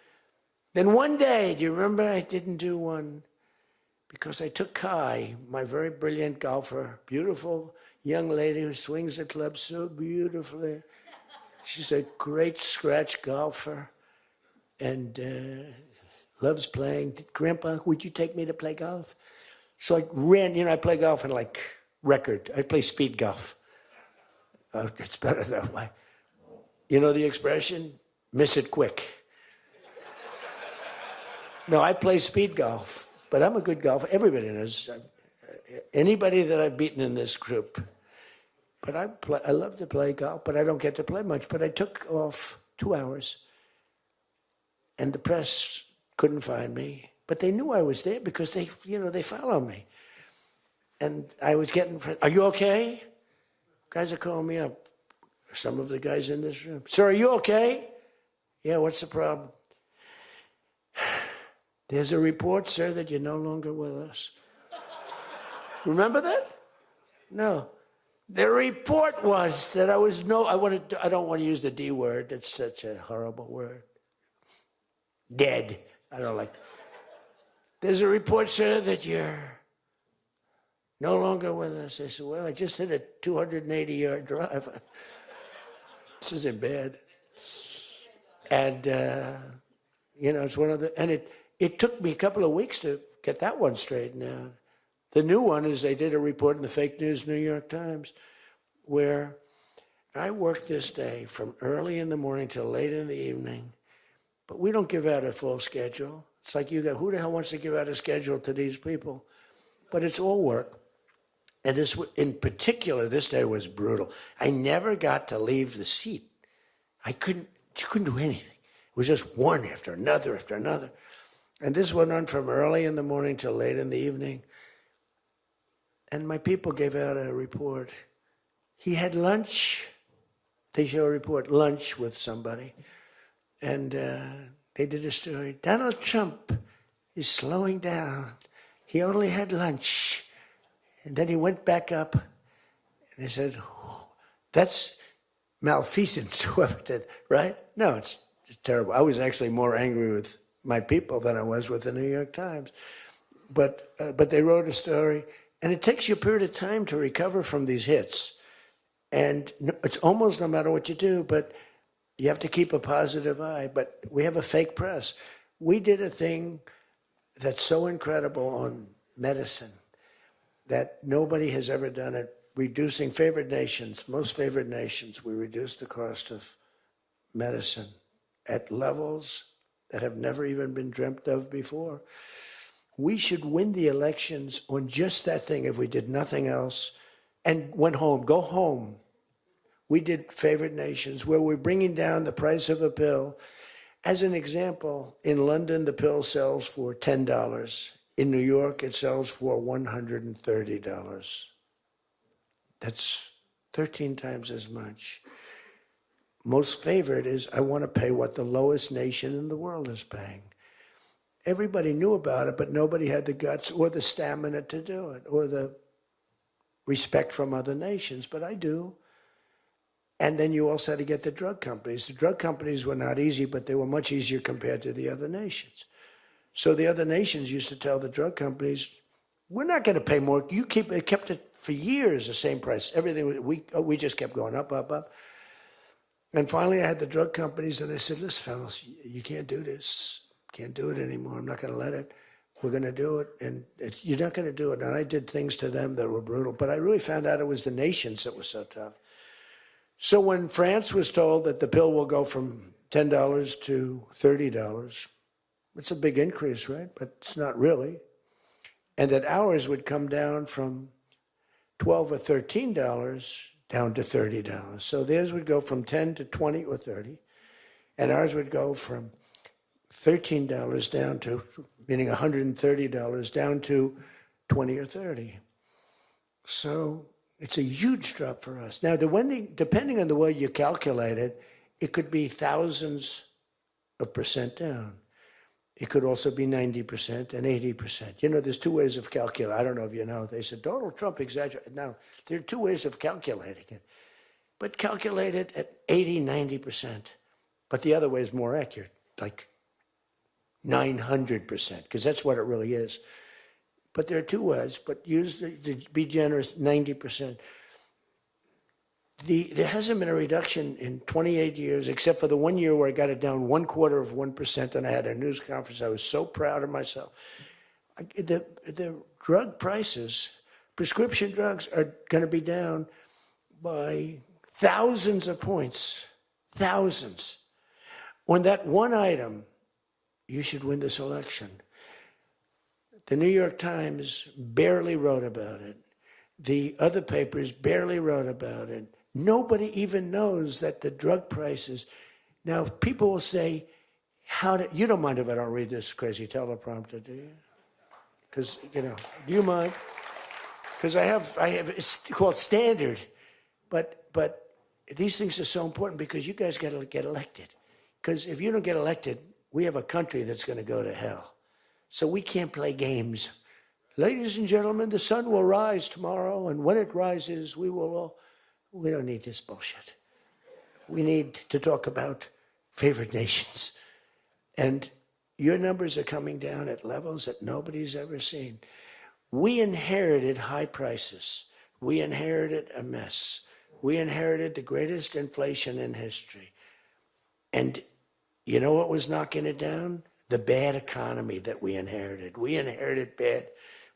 Then one day, do you remember I didn't do one? Because I took Kai, my very brilliant golfer, beautiful young lady who swings the club so beautifully. She's a great scratch golfer and loves playing. Grandpa, would you take me to play golf? So I ran, I play golf in like record. I play speed golf. It's better that way. You know the expression? Miss it quick. No, I play speed golf. But I'm a good golfer. Everybody knows. Anybody that I've beaten in this group. But I love to play golf, but I don't get to play much. But I took off 2 hours, and the press couldn't find me. But they knew I was there because they follow me. And I was getting, are you okay? Guys are calling me up. Some of the guys in this room. Sir, are you okay? Yeah, what's the problem? There's a report, sir, that you're no longer with us. Remember that? No. The report was that I don't want to use the D word. It's such a horrible word. Dead. I don't like. There's a report, sir, that you're no longer with us. I said, well, I just hit a 280-yard drive. This isn't bad. And, it's one of the, and it took me a couple of weeks to get that one straightened out. The new one is they did a report in the fake news New York Times where I worked this day from early in the morning till late in the evening, but we don't give out a full schedule. It's like who the hell wants to give out a schedule to these people? But it's all work. And this, in particular, this day was brutal. I never got to leave the seat. You couldn't do anything. It was just one after another after another. And this went on from early in the morning till late in the evening. And my people gave out a report. He had lunch. They show a report, lunch with somebody. And they did a story. Donald Trump is slowing down. He only had lunch. And then he went back up. And they said, that's malfeasance, whoever did, right? No, it's terrible. I was actually more angry with my people than I was with the New York Times. But they wrote a story, and it takes you a period of time to recover from these hits. And it's almost no matter what you do, but you have to keep a positive eye. But we have a fake press. We did a thing that's so incredible on medicine that nobody has ever done it. Reducing favored nations, most favored nations, we reduced the cost of medicine at levels that have never even been dreamt of before. We should win the elections on just that thing if we did nothing else and went home. Go home. We did favored nations where we're bringing down the price of a pill. As an example, in London, the pill sells for $10. In New York, it sells for $130. That's 13 times as much. Most favored is, I want to pay what the lowest nation in the world is paying. Everybody knew about it, but nobody had the guts or the stamina to do it, or the respect from other nations, but I do. And then you also had to get the drug companies. The drug companies were not easy, but they were much easier compared to the other nations. So the other nations used to tell the drug companies, we're not going to pay more. You kept it for years, the same price. Everything, we just kept going up, up, up. And finally, I had the drug companies, and I said, listen, fellas, you can't do this. Can't do it anymore. I'm not going to let it. We're going to do it, and you're not going to do it. And I did things to them that were brutal, but I really found out it was the nations that were so tough. So when France was told that the pill will go from $10 to $30, it's a big increase, right? But it's not really. And that ours would come down from $12 or $13 down to $30. So theirs would go from 10 to 20 or 30, and ours would go from $13 down to, meaning $130 down to 20 or 30. So it's a huge drop for us. Now, depending on the way you calculate it, it could be thousands of percent down. It could also be 90% and 80%. You know, there's two ways of calculating. I don't know if you know. They said Donald Trump exaggerated. Now, there are two ways of calculating it. But calculate it at 80, 90%. But the other way is more accurate, like 900%, because that's what it really is. But there are two ways, but use to be generous, 90%. There hasn't been a reduction in 28 years, except for the 1 year where I got it down 1/4%, and I had a news conference. I was so proud of myself. The drug prices, prescription drugs, are going to be down by thousands of points, thousands. On that one item, you should win this election. The New York Times barely wrote about it. The other papers barely wrote about it. Nobody even knows that the drug prices. Now, people will say, you don't mind if I don't read this crazy teleprompter, do you? Because, do you mind? Because I have, it's called standard. But these things are so important because you guys got to get elected. Because if you don't get elected, we have a country that's going to go to hell. So we can't play games. Ladies and gentlemen, the sun will rise tomorrow, and when it rises, we don't need this bullshit. We need to talk about favored nations. And your numbers are coming down at levels that nobody's ever seen. We inherited high prices. We inherited a mess. We inherited the greatest inflation in history. And you know what was knocking it down? The bad economy that we inherited. We inherited bad.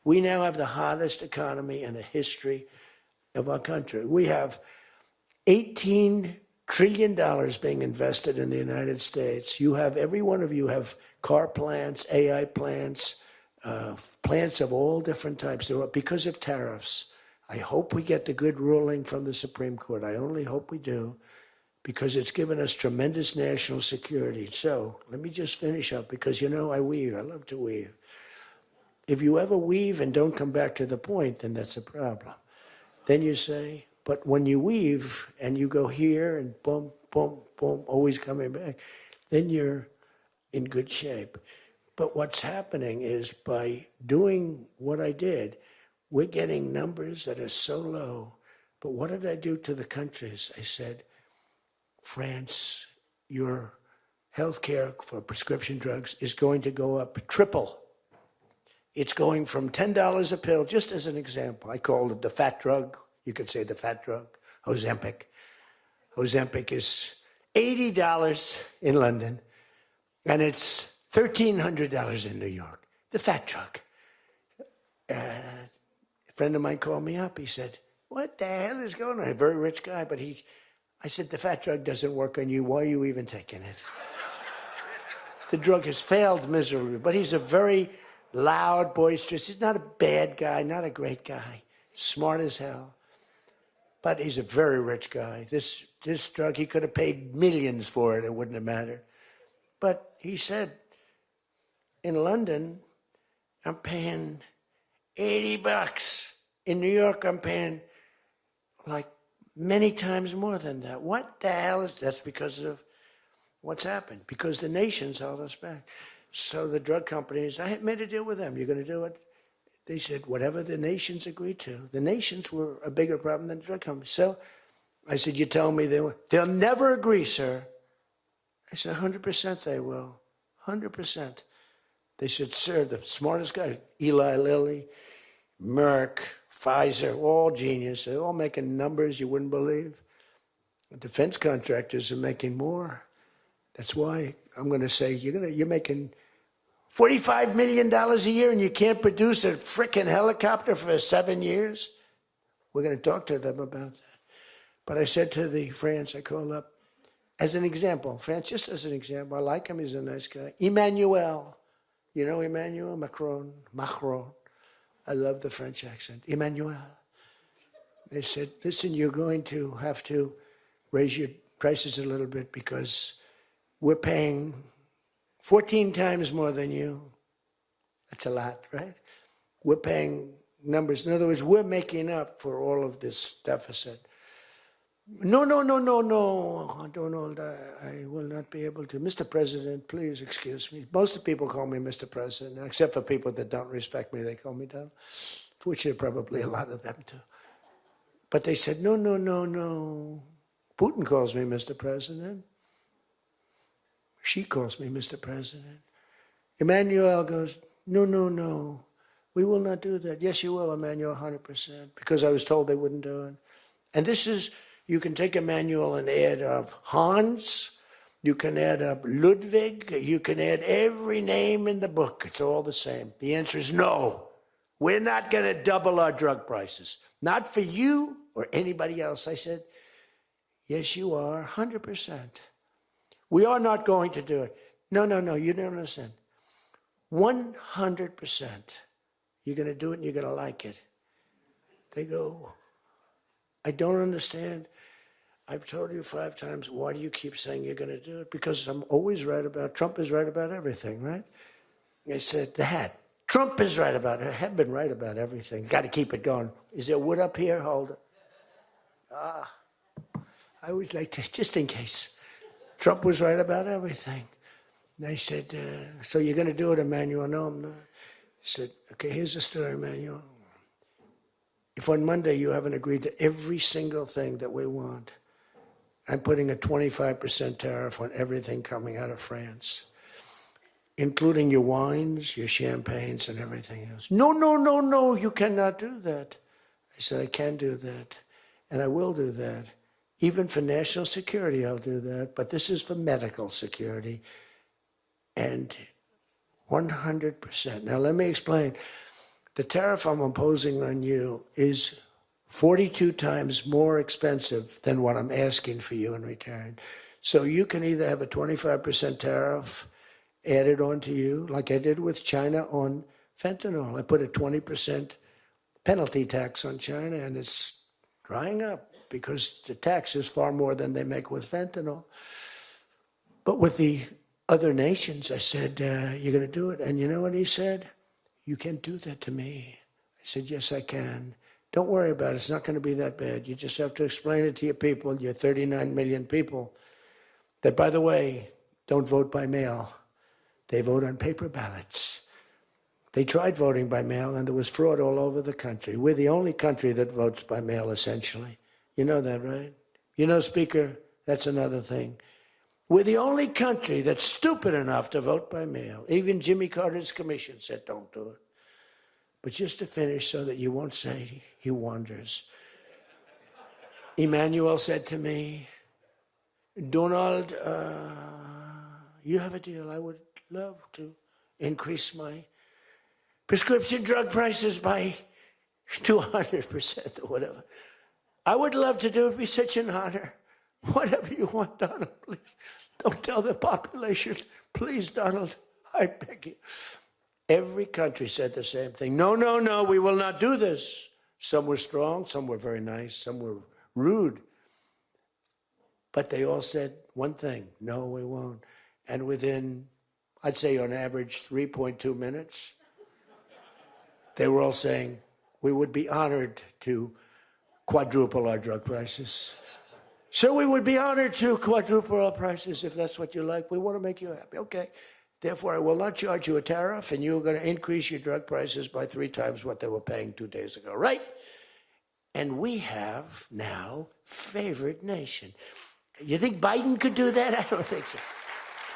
We now have the hottest economy in the history of our country. We have $18 trillion being invested in the United States. You have, every one of you have car plants, AI plants, plants of all different types. Because of tariffs. I hope we get the good ruling from the Supreme Court. I only hope we do, because it's given us tremendous national security. So let me just finish up, because I weave. I love to weave. If you ever weave and don't come back to the point, then that's a problem. Then you say, but when you weave and you go here and boom, boom, boom, always coming back, then you're in good shape. But what's happening is, by doing what I did, we're getting numbers that are so low. But what did I do to the countries? I said, France, your health care for prescription drugs is going to go up triple. It's going from $10 a pill, just as an example. I called it the fat drug. You could say the fat drug, Ozempic. Ozempic is $80 in London, and it's $1,300 in New York, the fat drug. A friend of mine called me up. He said, what the hell is going on? A very rich guy, but I said, the fat drug doesn't work on you. Why are you even taking it? The drug has failed miserably, but he's a very loud, boisterous. He's not a bad guy, not a great guy. Smart as hell. But he's a very rich guy. This drug, he could have paid millions for it. It wouldn't have mattered. But he said, in London, I'm paying $80. In New York, I'm paying like many times more than that. What the hell is that? That's because of what's happened. Because the nations held us back. So the drug companies, I had made a deal with them. You're going to do it? They said, whatever the nations agreed to. The nations were a bigger problem than the drug companies. So I said, you tell me they'll never agree, sir. I said, 100% they will. 100%. They said, sir, the smartest guy, Eli Lilly, Merck, Pfizer, all genius. They're all making numbers you wouldn't believe. Defense contractors are making more. That's why I'm going to say, you're making $45 million a year and you can't produce a frickin' helicopter for 7 years? We're going to talk to them about that. But I said to the France, I called up, as an example, France, just as an example, I like him, he's a nice guy. Emmanuel, you know Emmanuel Macron? I love the French accent. Emmanuel. They said, listen, you're going to have to raise your prices a little bit because we're paying 14 times more than you. That's a lot, right? We're paying numbers. In other words, we're making up for all of this deficit. No, Donald, I will not be able to. Mr. President, please excuse me. Most of the people call me Mr. President, except for people that don't respect me, they call me Donald, which are probably a lot of them too. But they said, no. Putin calls me Mr. President. She calls me Mr. President. Emmanuel goes, no. We will not do that. Yes, you will, Emmanuel, 100%, because I was told they wouldn't do it. And this is, you can take Emmanuel and add up Hans, you can add up Ludwig, you can add every name in the book. It's all the same. The answer is no. We're not going to double our drug prices. Not for you or anybody else. I said, yes, you are, 100%. We are not going to do it. No, you don't understand. 100%. You're going to do it and you're going to like it. They go, I don't understand. I've told you 5 times, why do you keep saying you're going to do it? Because I'm always right about, Trump is right about everything, right? I said, Trump is right about it. I have been right about everything. Got to keep it going. Is there wood up here? Hold it. I always like to, just in case. Trump was right about everything. And I said, so you're going to do it, Emmanuel? No, I'm not. I said, okay, here's the story, Emmanuel. If on Monday you haven't agreed to every single thing that we want, I'm putting a 25% tariff on everything coming out of France, including your wines, your champagnes, and everything else. No, you cannot do that. I said, I can do that, and I will do that. Even for national security, I'll do that, but this is for medical security, and 100%. Now, let me explain. The tariff I'm imposing on you is 42 times more expensive than what I'm asking for you in return. So you can either have a 25% tariff added onto you, like I did with China on fentanyl. I put a 20% penalty tax on China, and it's drying up because the tax is far more than they make with fentanyl. But with the other nations, I said, you're going to do it. And you know what he said? You can't do that to me. I said, yes, I can. Don't worry about it. It's not going to be that bad. You just have to explain it to your people, your 39 million people, that, by the way, don't vote by mail. They vote on paper ballots. They tried voting by mail, and there was fraud all over the country. We're the only country that votes by mail, essentially. You know that, right? You know, Speaker, that's another thing. We're the only country that's stupid enough to vote by mail. Even Jimmy Carter's commission said, don't do it. But just to finish so that you won't say he wanders. Emmanuel said to me, Donald, you have a deal. I would love to increase my prescription drug prices by 200% or whatever. I would love to do it. It'd be such an honor. Whatever you want, Donald, please. Don't tell the population. Please, Donald, I beg you. Every country said the same thing. No, no, no, we will not do this. Some were strong, some were very nice, some were rude. But they all said one thing, no, we won't. And within, I'd say on average, 3.2 minutes, they were all saying, we would be honored to quadruple our drug prices. So we would be honored to quadruple our prices if that's what you like. We want to make you happy. Okay. Therefore, I will not charge you a tariff, and you're going to increase your drug prices by 3 times what they were paying 2 days ago, right? And we have now favored nation. You think Biden could do that? I don't think so.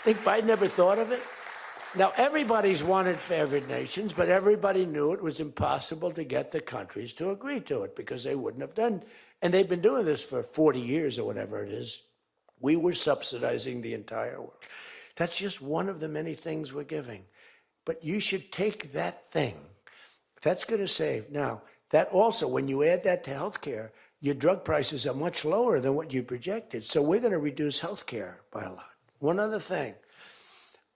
Think Biden ever thought of it? Now, everybody's wanted favored nations, but everybody knew it was impossible to get the countries to agree to it because they wouldn't have done. And they've been doing this for 40 years or whatever it is. We were subsidizing the entire world. That's just one of the many things we're giving. But you should take that thing. That's going to save. Now, that also, when you add that to healthcare, your drug prices are much lower than what you projected. So we're going to reduce healthcare by a lot. One other thing.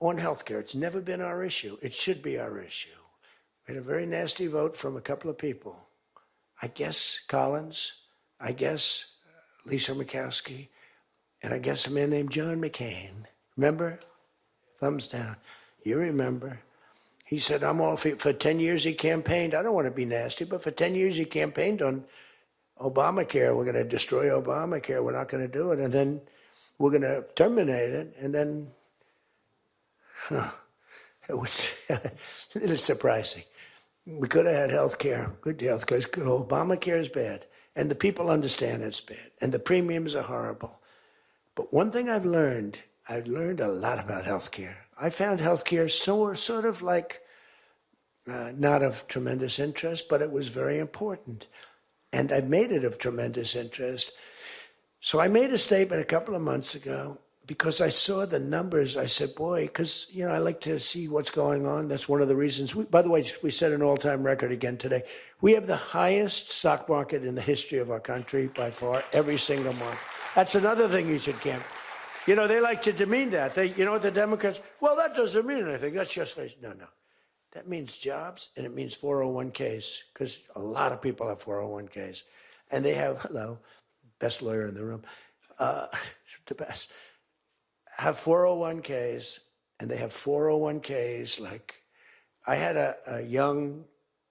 On healthcare, it's never been our issue. It should be our issue. We had a very nasty vote from a couple of people. I guess Collins, I guess Lisa Murkowski, and I guess a man named John McCain. Remember? Thumbs down. You remember. He said, I'm all for 10 years he campaigned. I don't want to be nasty, but for 10 years he campaigned on Obamacare. We're going to destroy Obamacare. We're not going to do it. And then we're going to terminate it. And then, it was a little surprising. We could have had health care, good health care. Obamacare is bad. And the people understand it's bad. And the premiums are horrible. But one thing I've learned a lot about healthcare. I found healthcare sort of like not of tremendous interest, but it was very important. And I've made it of tremendous interest. So I made a statement a couple of months ago because I saw the numbers. I said, boy, because, I like to see what's going on. That's one of the reasons. By the way, we set an all-time record again today. We have the highest stock market in the history of our country by far, every single month. That's another thing you should count. They like to demean that. The Democrats, well, that doesn't mean anything. That's just, no. That means jobs, and it means 401ks, because a lot of people have 401ks. And they have, best lawyer in the room, the best, have 401ks, and they have 401ks like, I had a young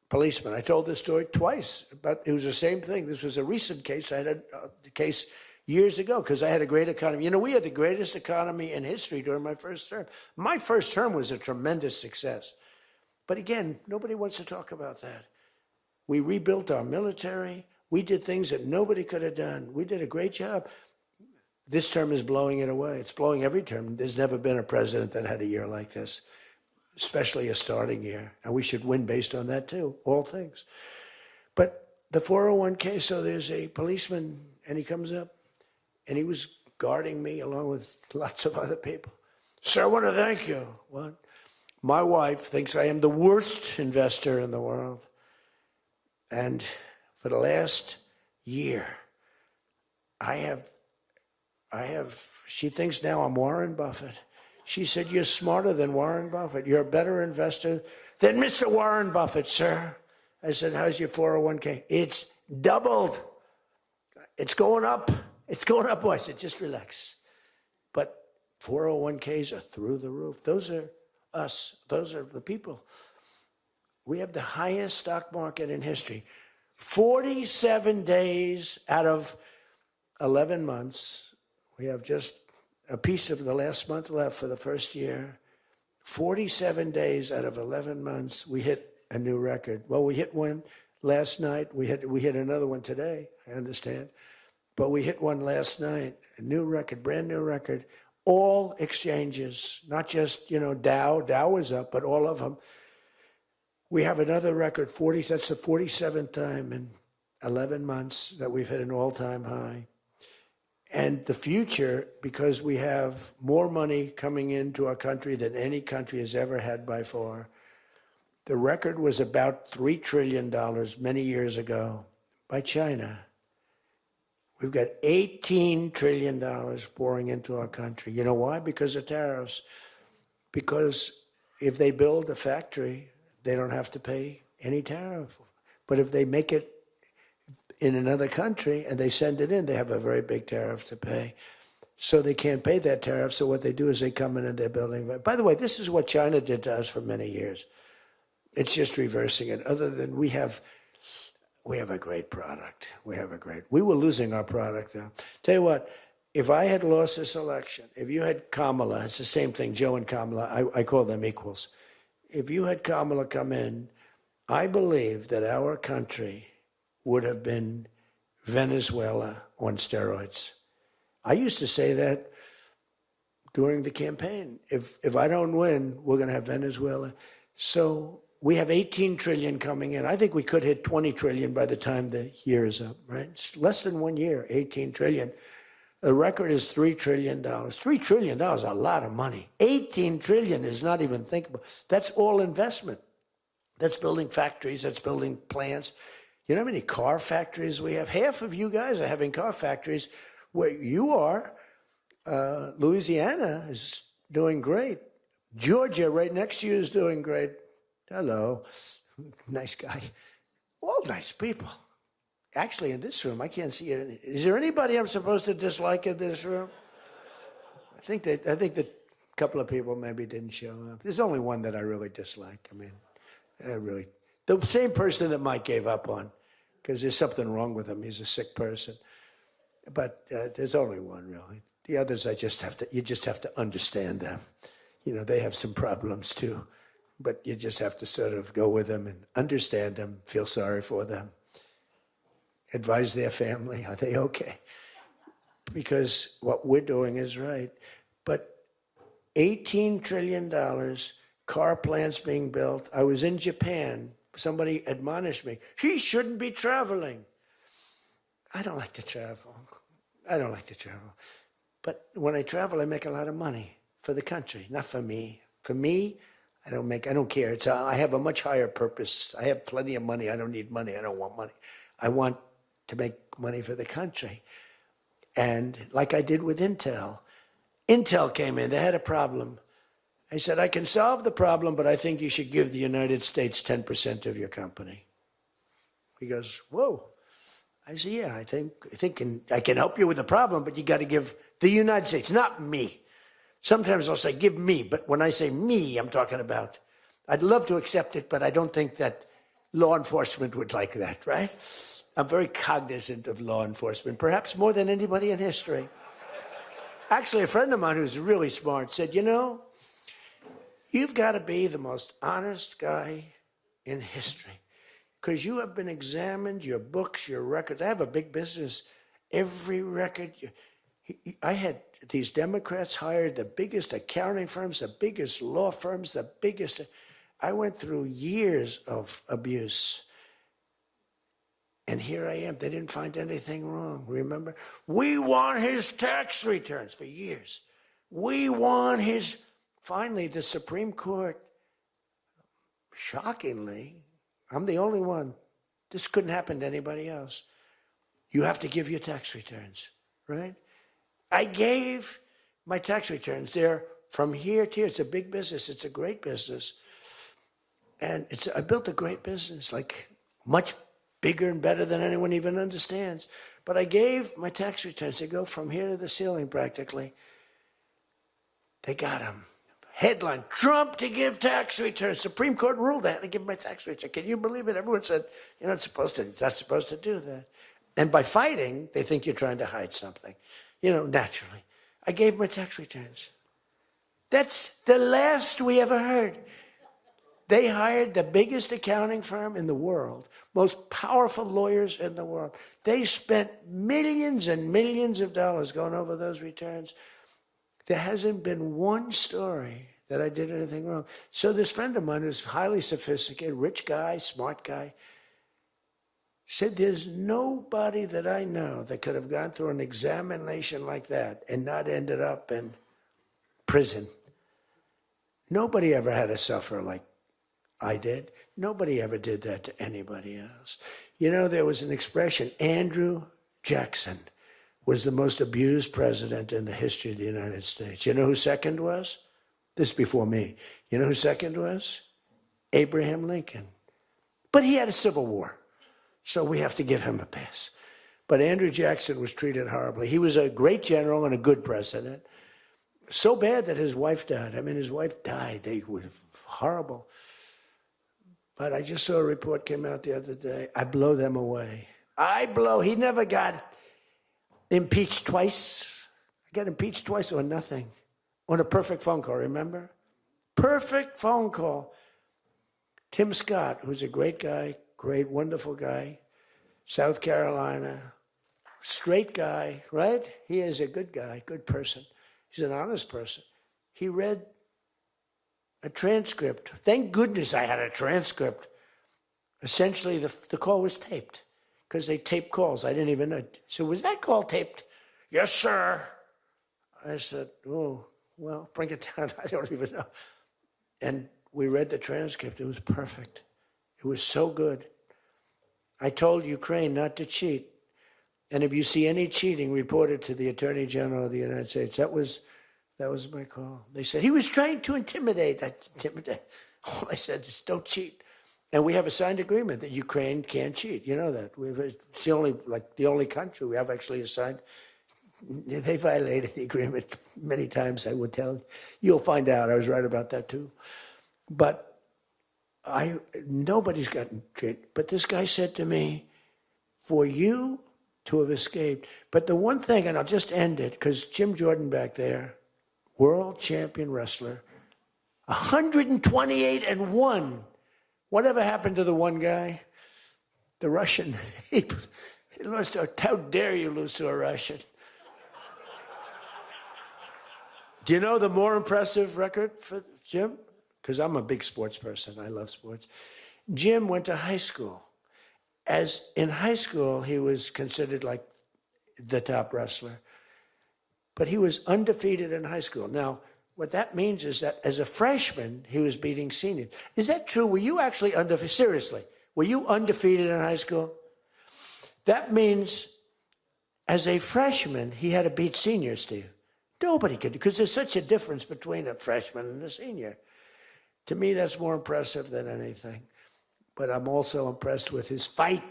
policeman. I told this story twice, but it was the same thing. This was a recent case. I had a case years ago because I had a great economy. We had the greatest economy in history during my first term. My first term was a tremendous success. But again, nobody wants to talk about that. We rebuilt our military. We did things that nobody could have done. We did a great job. This term is blowing it away. It's blowing every term. There's never been a president that had a year like this, especially a starting year. And we should win based on that too, all things. But the 401k, so there's a policeman, and he comes up, and he was guarding me along with lots of other people. Sir, I want to thank you. What? My wife thinks I am the worst investor in the world. And for the last year, she thinks now I'm Warren Buffett. She said, you're smarter than Warren Buffett. You're a better investor than Mr. Warren Buffett, sir. I said, how's your 401k? It's doubled. It's going up. It's going up. I said, just relax. But 401ks are through the roof. Those are us. Those are the people. We have the highest stock market in history. 47 days out of 11 months. We have just a piece of the last month left for the first year. 47 days out of 11 months, we hit a new record. Well, we hit one last night. We hit another one today, I understand. But we hit one last night, a new record, brand new record. All exchanges, not just, Dow. Dow was up, but all of them. We have another record, that's the 47th time in 11 months that we've hit an all-time high. And the future, because we have more money coming into our country than any country has ever had by far. The record was about $3 trillion many years ago by China. We've got $18 trillion pouring into our country. You know why? Because of tariffs. Because if they build a factory they don't have to pay any tariff. But if they make it in another country and they send it in, they have a very big tariff to pay. So they can't pay that tariff. So what they do is they come in and they're building. By the way, this is what China did to us for many years. It's just reversing it. Other than we have a great product. We were losing our product now. Tell you what, if I had lost this election, if you had Kamala, it's the same thing, Joe and Kamala, I call them equals. If you had Kamala come in, I believe that our country would have been Venezuela on steroids. I used to say that during the campaign. If I don't win, we're going to have Venezuela. So we have 18 trillion coming in. I think we could hit 20 trillion by the time the year is up, right? It's less than 1 year, 18 trillion. The record is $3 trillion. $3 trillion is a lot of money. 18 trillion is not even thinkable. That's all investment. That's building factories. That's building plants. You know how many car factories we have? Half of you guys are having car factories. Where you are, Louisiana is doing great. Georgia, right next to you, is doing great. Hello. Nice guy. All nice people. Actually, in this room, I can't see it. Is there anybody I'm supposed to dislike in this room? I think that a couple of people maybe didn't show up. There's only one that I really dislike. I mean, the same person that Mike gave up on, because there's something wrong with him. He's a sick person. But there's only one, really. The others, you just have to understand them. You know, they have some problems too. But you just have to sort of go with them and understand them, feel sorry for them, advise their family, are they okay? Because what we're doing is right. But $18 trillion, car plants being built. I was in Japan. Somebody admonished me, he shouldn't be traveling. I don't like to travel. But when I travel, I make a lot of money for the country, not for me. For me, I don't care. I have a much higher purpose. I have plenty of money. I don't need money. I don't want money. I want to make money for the country. And like I did with Intel. Intel came in. They had a problem. I said, I can solve the problem, but I think you should give the United States 10% of your company. He goes, whoa. I said, yeah, I think I can help you with the problem, but you got to give the United States, not me. Sometimes I'll say, give me, but when I say me, I'm talking about, I'd love to accept it, but I don't think that law enforcement would like that, right? I'm very cognizant of law enforcement, perhaps more than anybody in history. Actually, a friend of mine who's really smart said, you know, you've got to be the most honest guy in history. Because you have been examined, your books, your records. I have a big business. Every record. I had these Democrats hired the biggest accounting firms, the biggest law firms, the biggest. I went through years of abuse. And here I am. They didn't find anything wrong, remember? We want his tax returns for years. We want his. Finally, the Supreme Court, shockingly, I'm the only one. This couldn't happen to anybody else. You have to give your tax returns, right? I gave my tax returns. They're from here to here. It's a big business. It's a great business. And I built a great business, like much bigger and better than anyone even understands. But I gave my tax returns. They go from here to the ceiling practically. They got them. Headline, Trump to give tax returns. Supreme Court ruled I had to give my tax return. Can you believe it? Everyone said, you're not supposed to do that. And by fighting, they think you're trying to hide something. You know, naturally. I gave my tax returns. That's the last we ever heard. They hired the biggest accounting firm in the world, most powerful lawyers in the world. They spent millions and millions of dollars going over those returns. There hasn't been one story that I did anything wrong. So this friend of mine who's highly sophisticated, rich guy, smart guy, said there's nobody that I know that could have gone through an examination like that and not ended up in prison. Nobody ever had to suffer like I did. Nobody ever did that to anybody else. You know, there was an expression, Andrew Jackson was the most abused president in the history of the United States. You know who second was? This is before me. You know who second was? Abraham Lincoln. But he had a civil war, so we have to give him a pass. But Andrew Jackson was treated horribly. He was a great general and a good president. So bad that his wife died. I mean, his wife died. They were horrible. But I just saw a report came out the other day. I blow them away. He never got impeached twice. I got impeached twice on nothing. On a perfect phone call, remember? Perfect phone call. Tim Scott, who's a great guy, great, wonderful guy, South Carolina, straight guy, right? He is a good guy, good person. He's an honest person. He read a transcript. Thank goodness I had a transcript. Essentially, the call was taped because they tape calls. I didn't even know. So was that call taped? Yes, sir. I said, oh, well, bring it down. I don't even know. And we read the transcript. It was perfect. It was so good. I told Ukraine not to cheat. And if you see any cheating, report it to the Attorney General of the United States. That was my call. They said, he was trying to intimidate. All I said is, don't cheat. And we have a signed agreement that Ukraine can't cheat. You know that. It's the only country we have actually signed. They violated the agreement many times, I would tell. You'll find out. I was right about that too. But nobody's gotten cheated. But this guy said to me, for you to have escaped. But the one thing, and I'll just end it, because Jim Jordan back there, world champion wrestler, 128-1. Whatever happened to the one guy? The Russian. He lost to, how dare you lose to a Russian? Do you know the more impressive record for Jim? Because I'm a big sports person. I love sports. Jim went to high school. As in high school, he was considered like the top wrestler. But he was undefeated in high school. Now, what that means is that as a freshman, he was beating seniors. Is that true? Were you actually undefeated? Seriously, were you undefeated in high school? That means as a freshman, he had to beat seniors, Steve. Nobody could, because there's such a difference between a freshman and a senior. To me, that's more impressive than anything. But I'm also impressed with his fight.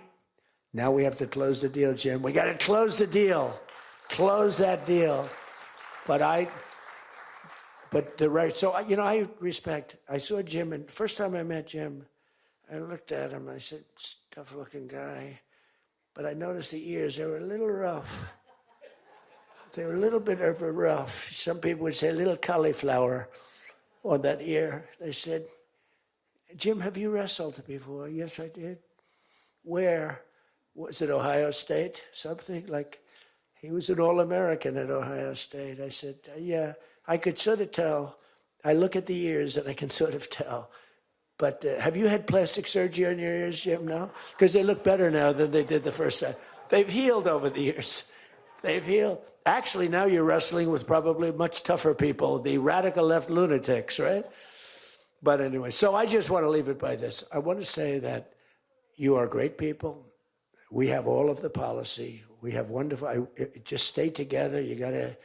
Now we have to close the deal, Jim. We got to close the deal. Close that deal. So, I respect. I saw Jim, and the first time I met Jim, I looked at him, and I said, tough-looking guy. But I noticed the ears, they were a little rough. They were a little bit of a rough. Some people would say a little cauliflower on that ear. They said, Jim, have you wrestled before? Yes, I did. Where? Was it Ohio State? Something like, he was an All-American at Ohio State. I said, yeah, I could sort of tell. I look at the ears and I can sort of tell. But have you had plastic surgery on your ears, Jim, now? Because they look better now than they did the first time. They've healed over the years. They've healed. Actually, now you're wrestling with probably much tougher people, the radical left lunatics, right? But anyway, so I just want to leave it by this. I want to say that you are great people. We have all of the policy. We have wonderful, just stay together. We got a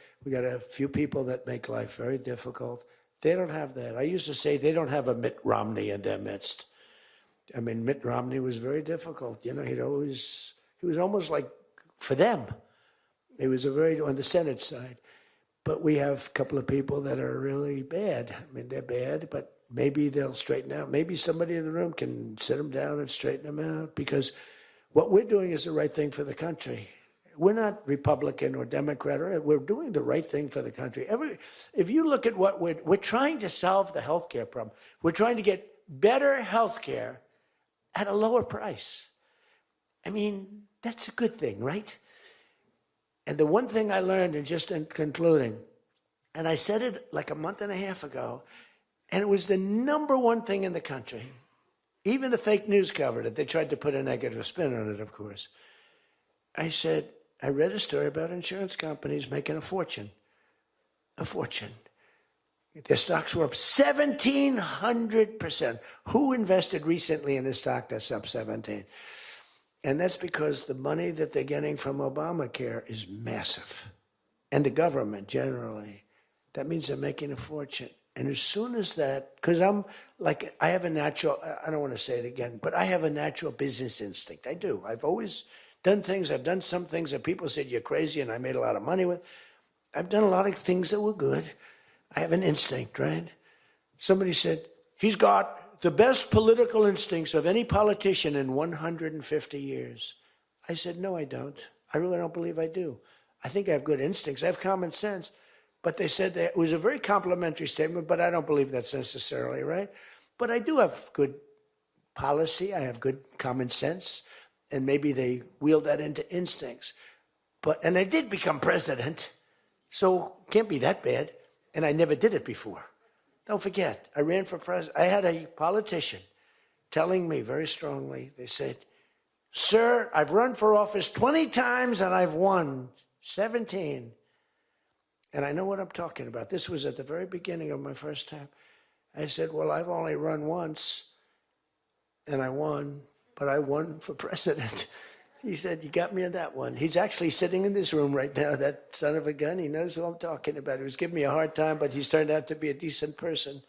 few people that make life very difficult. They don't have that. I used to say they don't have a Mitt Romney in their midst. I mean, Mitt Romney was very difficult. You know, he was almost like, for them, he was on the Senate side. But we have a couple of people that are really bad. I mean, they're bad, but maybe they'll straighten out. Maybe somebody in the room can sit them down and straighten them out, because what we're doing is the right thing for the country. We're not Republican or Democrat. We're doing the right thing for the country. If you look at what we're trying to solve the healthcare problem. We're trying to get better healthcare at a lower price. I mean, that's a good thing, right? And the one thing I learned, and just in concluding, and I said it like a month and a half ago, and it was the number one thing in the country. Even the fake news covered it. They tried to put a negative spin on it, of course. I said, I read a story about insurance companies making a fortune. A fortune. Their stocks were up 1,700%. Who invested recently in a stock that's up 17? And that's because the money that they're getting from Obamacare is massive. And the government generally. That means they're making a fortune. And as soon as that, because I have a natural, I don't want to say it again, but I have a natural business instinct. I do. I've always done things. I've done some things that people said you're crazy and I made a lot of money with. I've done a lot of things that were good. I have an instinct, right? Somebody said, he's got the best political instincts of any politician in 150 years. I said, no, I don't. I really don't believe I do. I think I have good instincts. I have common sense. But they said that it was a very complimentary statement, but I don't believe that's necessarily right. But I do have good policy. I have good common sense. And maybe they wheeled that into instincts. And I did become president, so can't be that bad. And I never did it before. Don't forget, I ran for president. I had a politician telling me very strongly, they said, sir, I've run for office 20 times and I've won 17. And I know what I'm talking about. This was at the very beginning of my first time. I said, well, I've only run once, and I won, but I won for president. He said, you got me on that one. He's actually sitting in this room right now, that son of a gun. He knows who I'm talking about. He was giving me a hard time, but he's turned out to be a decent person.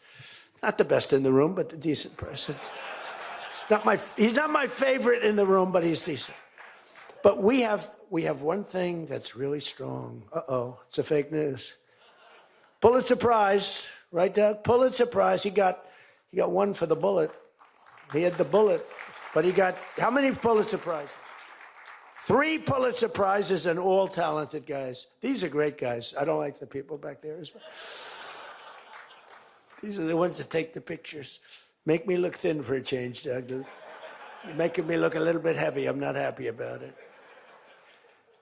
Not the best in the room, but a decent person. He's not my favorite in the room, but he's decent. But we have one thing that's really strong. Uh-oh, it's a fake news. Pulitzer Prize, right, Doug? Pulitzer Prize. He got one for the bullet. He had the bullet, but he got how many Pulitzer Prizes? 3 Pulitzer Prizes, and all talented guys. These are great guys. I don't like the people back there as well. These are the ones that take the pictures. Make me look thin for a change, Doug. You're making me look a little bit heavy. I'm not happy about it.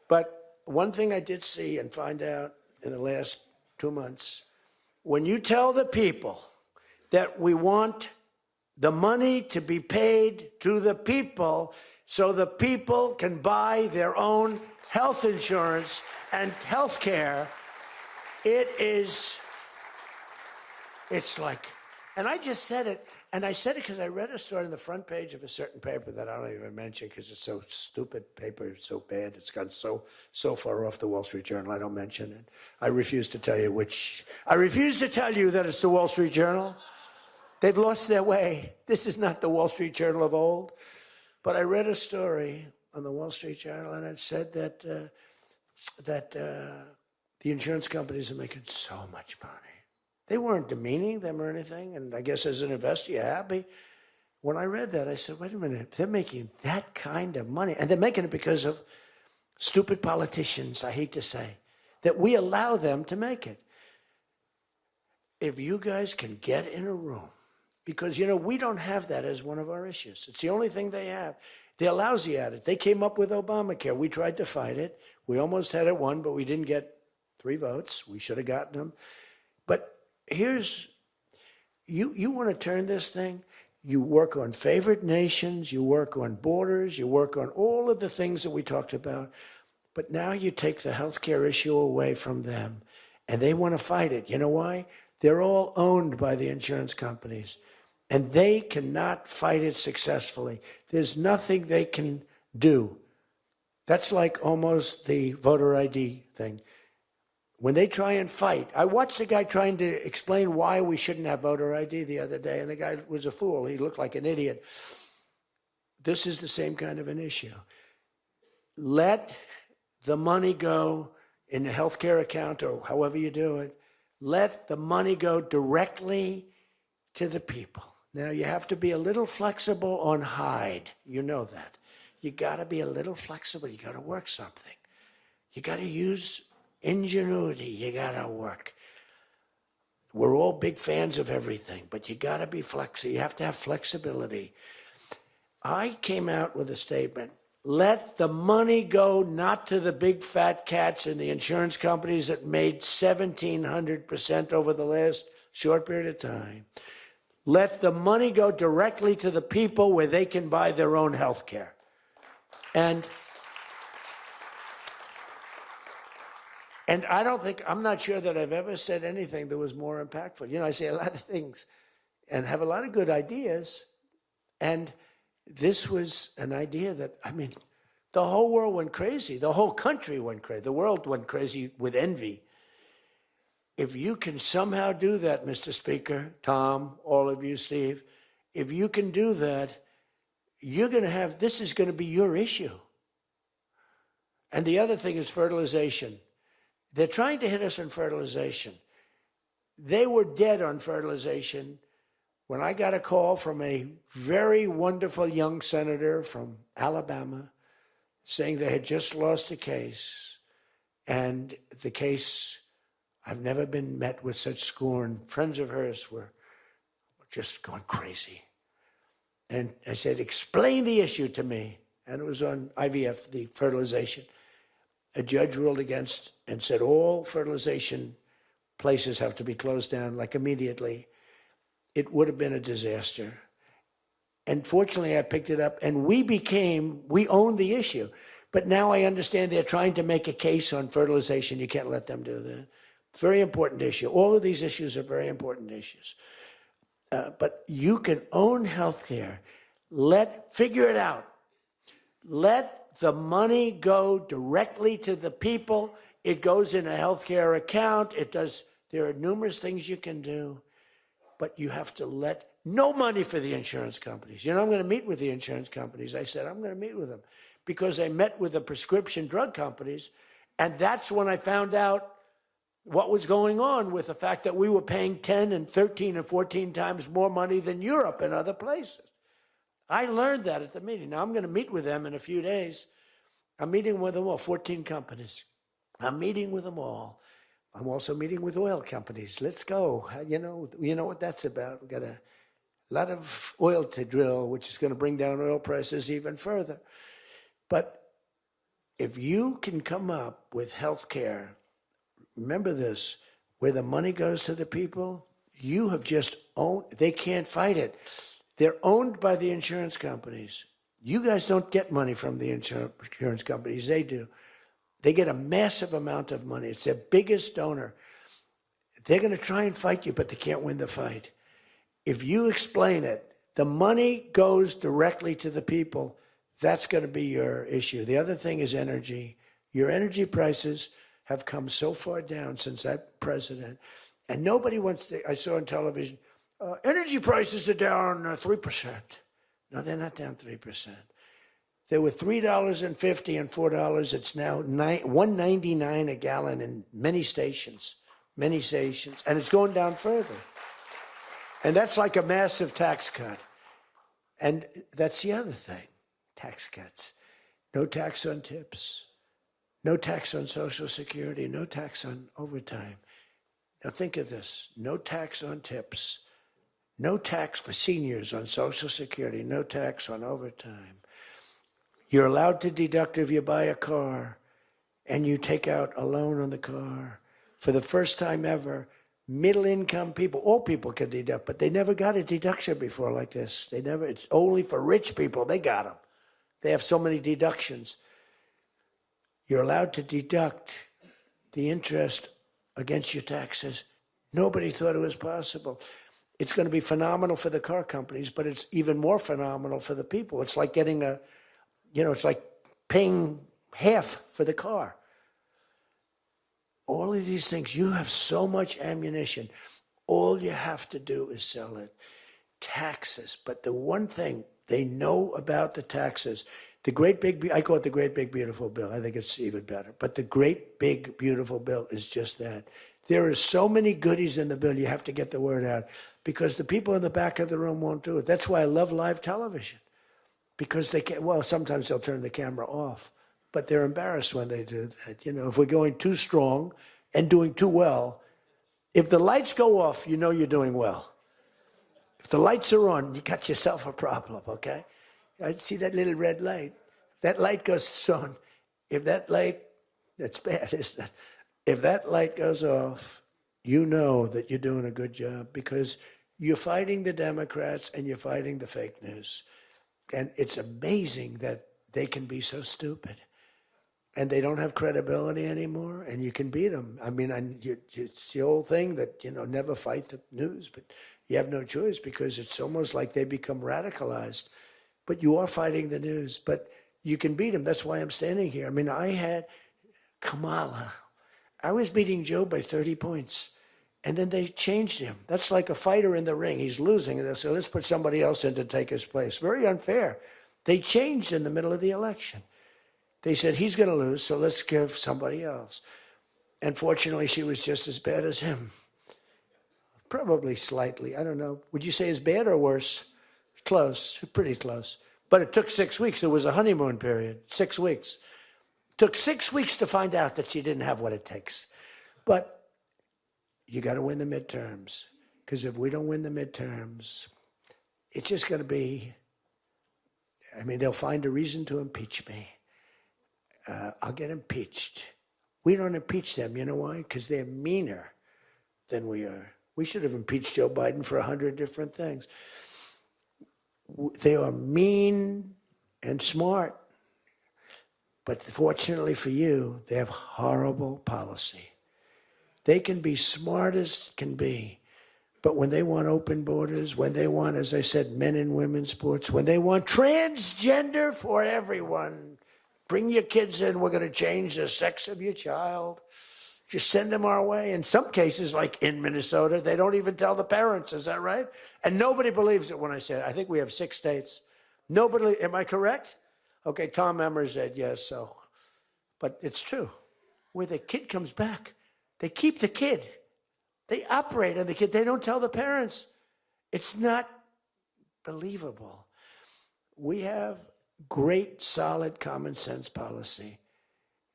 But one thing I did see and find out in the last 2 months, when you tell the people that we want the money to be paid to the people so the people can buy their own health insurance and health care, it's like, and I just said it, and I said it because I read a story on the front page of a certain paper that I don't even mention because it's so stupid paper, it's so bad, it's gone so far off the Wall Street Journal, I don't mention it. I refuse to tell you that it's the Wall Street Journal. They've lost their way. This is not the Wall Street Journal of old. But I read a story on the Wall Street Journal, and it said that the insurance companies are making so much money. They weren't demeaning them or anything, and I guess as an investor, you're happy. When I read that, I said, wait a minute, they're making that kind of money, and they're making it because of stupid politicians, I hate to say, that we allow them to make it. If you guys can get in a room, because, we don't have that as one of our issues. It's the only thing they have. They're lousy at it. They came up with Obamacare. We tried to fight it. We almost had it won, but we didn't get 3 votes. We should have gotten them. But here's, you want to turn this thing, you work on favored nations, you work on borders, you work on all of the things that we talked about, but now you take the healthcare issue away from them, and they want to fight it. You know why? They're all owned by the insurance companies, and they cannot fight it successfully. There's nothing they can do. That's like almost the voter ID thing. When they try and fight, I watched a guy trying to explain why we shouldn't have voter ID the other day, and the guy was a fool. He looked like an idiot. This is the same kind of an issue. Let the money go in the healthcare account or however you do it. Let the money go directly to the people. Now, you have to be a little flexible on Hyde. You know that. You got to be a little flexible. You got to work something. You got to use ingenuity. You got to work. We're all big fans of everything, but you got to be flexible. You have to have flexibility. I came out with a statement. Let the money go not to the big fat cats in the insurance companies that made 1,700% over the last short period of time. Let the money go directly to the people where they can buy their own health care. And I'm not sure that I've ever said anything that was more impactful. I say a lot of things and have a lot of good ideas. And this was an idea that, the whole world went crazy. The whole country went crazy. The world went crazy with envy. If you can somehow do that, Mr. Speaker, Tom, all of you, Steve, if you can do that, you're going to have, this is going to be your issue. And the other thing is fertilization. They're trying to hit us on fertilization. They were dead on fertilization when I got a call from a very wonderful young senator from Alabama saying they had just lost a case. And the case, I've never been met with such scorn. Friends of hers were just going crazy. And I said, explain the issue to me. And it was on IVF, the fertilization. A judge ruled against and said all fertilization places have to be closed down, like immediately. It would have been a disaster. And fortunately, I picked it up, and we owned the issue. But now I understand they're trying to make a case on fertilization. You can't let them do that. Very important issue. All of these issues are very important issues. But you can own healthcare. Figure it out. Let the money go directly to the people. It goes in a healthcare account. There are numerous things you can do, but you have to let no money for the insurance companies. I'm going to meet with the insurance companies. I said, I'm going to meet with them because I met with the prescription drug companies. And that's when I found out what was going on with the fact that we were paying 10 and 13 and 14 times more money than Europe and other places. I learned that at the meeting. Now I'm going to meet with them in a few days. I'm meeting with them all, 14 companies. I'm meeting with them all. I'm also meeting with oil companies. Let's go. You know what that's about. We've got a lot of oil to drill, which is going to bring down oil prices even further. But if you can come up with health care, remember this, where the money goes to the people, you have just owned, they can't fight it. They're owned by the insurance companies. You guys don't get money from the insurance companies. They do. They get a massive amount of money. It's their biggest donor. They're going to try and fight you, but they can't win the fight. If you explain it, the money goes directly to the people. That's going to be your issue. The other thing is energy. Your energy prices have come so far down since I'm president. And nobody wants to, I saw on television, energy prices are down 3%. No, they're not down 3%. They were $3.50 and $4. It's now $1.99 a gallon in many stations, and it's going down further. And that's like a massive tax cut. And that's the other thing, tax cuts. No tax on tips, no tax on Social Security, no tax on overtime. Now think of this, no tax on tips, no tax for seniors on Social Security, no tax on overtime. You're allowed to deduct if you buy a car and you take out a loan on the car. For the first time ever, middle-income people, all people can deduct, but they never got a deduction before like this. It's only for rich people. They got them. They have so many deductions. You're allowed to deduct the interest against your taxes. Nobody thought it was possible. It's going to be phenomenal for the car companies, but it's even more phenomenal for the people. It's like getting it's like paying half for the car. All of these things, you have so much ammunition. All you have to do is sell it. Taxes. But the one thing they know about the taxes, I call it the great big beautiful bill. I think it's even better. But the great big beautiful bill is just that. There are so many goodies in the bill, you have to get the word out. Because the people in the back of the room won't do it. That's why I love live television. Because they can't, sometimes they'll turn the camera off. But they're embarrassed when they do that. If we're going too strong and doing too well, if the lights go off, you know you're doing well. If the lights are on, you got yourself a problem, okay? I see that little red light. That light goes on. If that light, that's bad, isn't it? If that light goes off, you know that you're doing a good job because you're fighting the Democrats and you're fighting the fake news. And it's amazing that they can be so stupid. And they don't have credibility anymore, and you can beat them. I mean, it's the old thing that, never fight the news, but you have no choice because it's almost like they become radicalized. But you are fighting the news, but you can beat them. That's why I'm standing here. I mean, I had Kamala. I was beating Joe by 30 points. And then they changed him. That's like a fighter in the ring. He's losing. And they said, let's put somebody else in to take his place. Very unfair. They changed in the middle of the election. They said, he's going to lose, so let's give somebody else. And fortunately, she was just as bad as him. Probably slightly. I don't know. Would you say as bad or worse? Close. Pretty close. But it took 6 weeks. It was a honeymoon period. 6 weeks. It took 6 weeks to find out that she didn't have what it takes. But you got to win the midterms, because if we don't win the midterms, it's just going to be, I mean, they'll find a reason to impeach me. I'll get impeached. We don't impeach them. You know why? Because they're meaner than we are. We should have impeached Joe Biden for 100 different things. They are mean and smart. But fortunately for you, they have horrible policy. They can be smart as can be, but when they want open borders, when they want, as I said, men and women's sports, when they want transgender for everyone, bring your kids in, we're going to change the sex of your child. Just send them our way. In some cases, like in Minnesota, they don't even tell the parents. Is that right? And nobody believes it when I say it. I think we have 6 states. Nobody, am I correct? Okay, Tom Emmer said yes, so. But it's true. Where the kid comes back, they keep the kid. They operate on the kid. They don't tell the parents. It's not believable. We have great, solid common sense policy.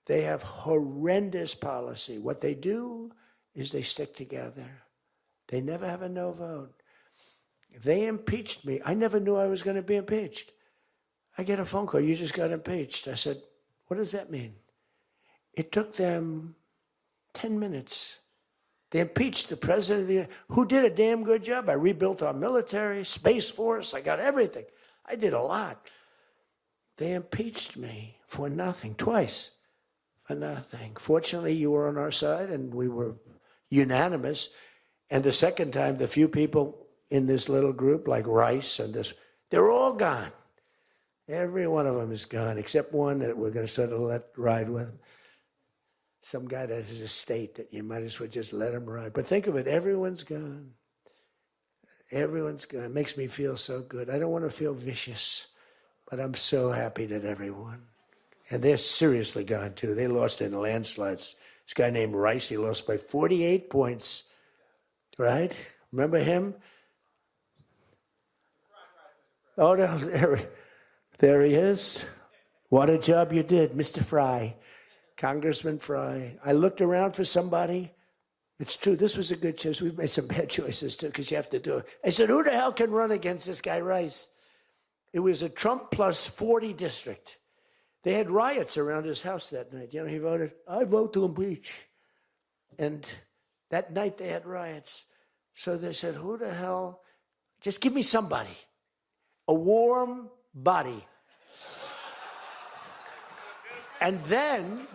They have horrendous policy. What they do is they stick together. They never have a no vote. They impeached me. I never knew I was going to be impeached. I get a phone call. You just got impeached. I said, what does that mean? It took them 10 minutes. They impeached the president of the United States, who did a damn good job. I rebuilt our military, Space Force. I got everything. I did a lot. They impeached me for nothing, twice, for nothing. Fortunately, you were on our side, and we were unanimous. And the second time, the few people in this little group, like Rice and this, they're all gone. Every one of them is gone, except one that we're going to sort of let ride with. Some guy that has a state that you might as well just let him ride. But think of it, everyone's gone. Everyone's gone. It makes me feel so good. I don't want to feel vicious, but I'm so happy that everyone. And they're seriously gone, too. They lost in landslides. This guy named Rice, he lost by 48 points, right? Remember him? Oh, no, there he is. What a job you did, Mr. Fry. Congressman Fry. I looked around for somebody. It's true, this was a good choice. We've made some bad choices, too, because you have to do it. I said, who the hell can run against this guy, Rice? It was a Trump plus 40 district. They had riots around his house that night. You know, he voted, I vote to impeach. And that night they had riots. So they said, who the hell? Just give me somebody. A warm body. And then,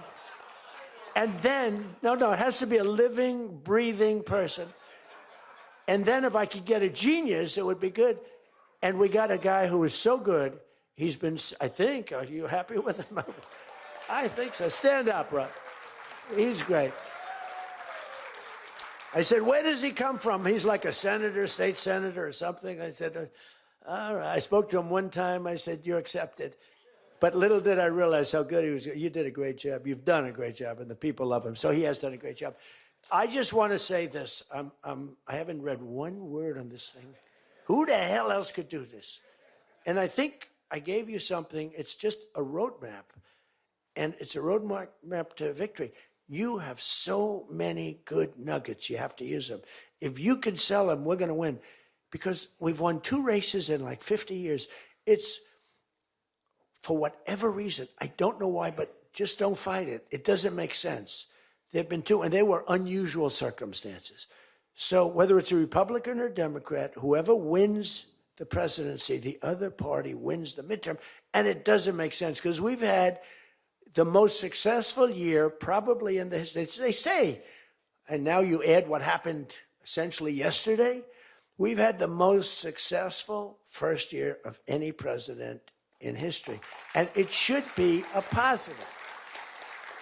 no, it has to be a living, breathing person. And then if I could get a genius, it would be good. And we got a guy who is so good. He's been, I think, are you happy with him? I think so. Stand up, bro. He's great. I said, where does he come from? He's like a senator, state senator or something. I said, all right. I spoke to him one time. I said, you're accepted. But little did I realize how good he was. You did a great job. You've done a great job, and the people love him. So he has done a great job. I just want to say this. I haven't read one word on this thing. Who the hell else could do this? And I think I gave you something. It's just a roadmap, and it's a roadmap to victory. You have so many good nuggets. You have to use them. If you can sell them, we're going to win, because we've won 2 races in like 50 years. It's, for whatever reason, I don't know why, but just don't fight it. It doesn't make sense. There've been 2, and they were unusual circumstances. So whether it's a Republican or Democrat, whoever wins the presidency, the other party wins the midterm, and it doesn't make sense, because we've had the most successful year probably in the history. They say, and now you add what happened essentially yesterday, we've had the most successful first year of any president in history. And it should be a positive,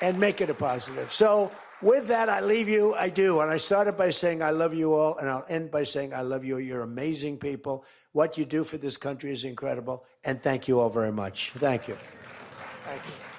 and make it a positive. So With that, I leave you. I do. And I started by saying I love you all, and I'll end by saying I love you. You're amazing people. What you do for this country is incredible. And thank you all very much. Thank you. Thank you.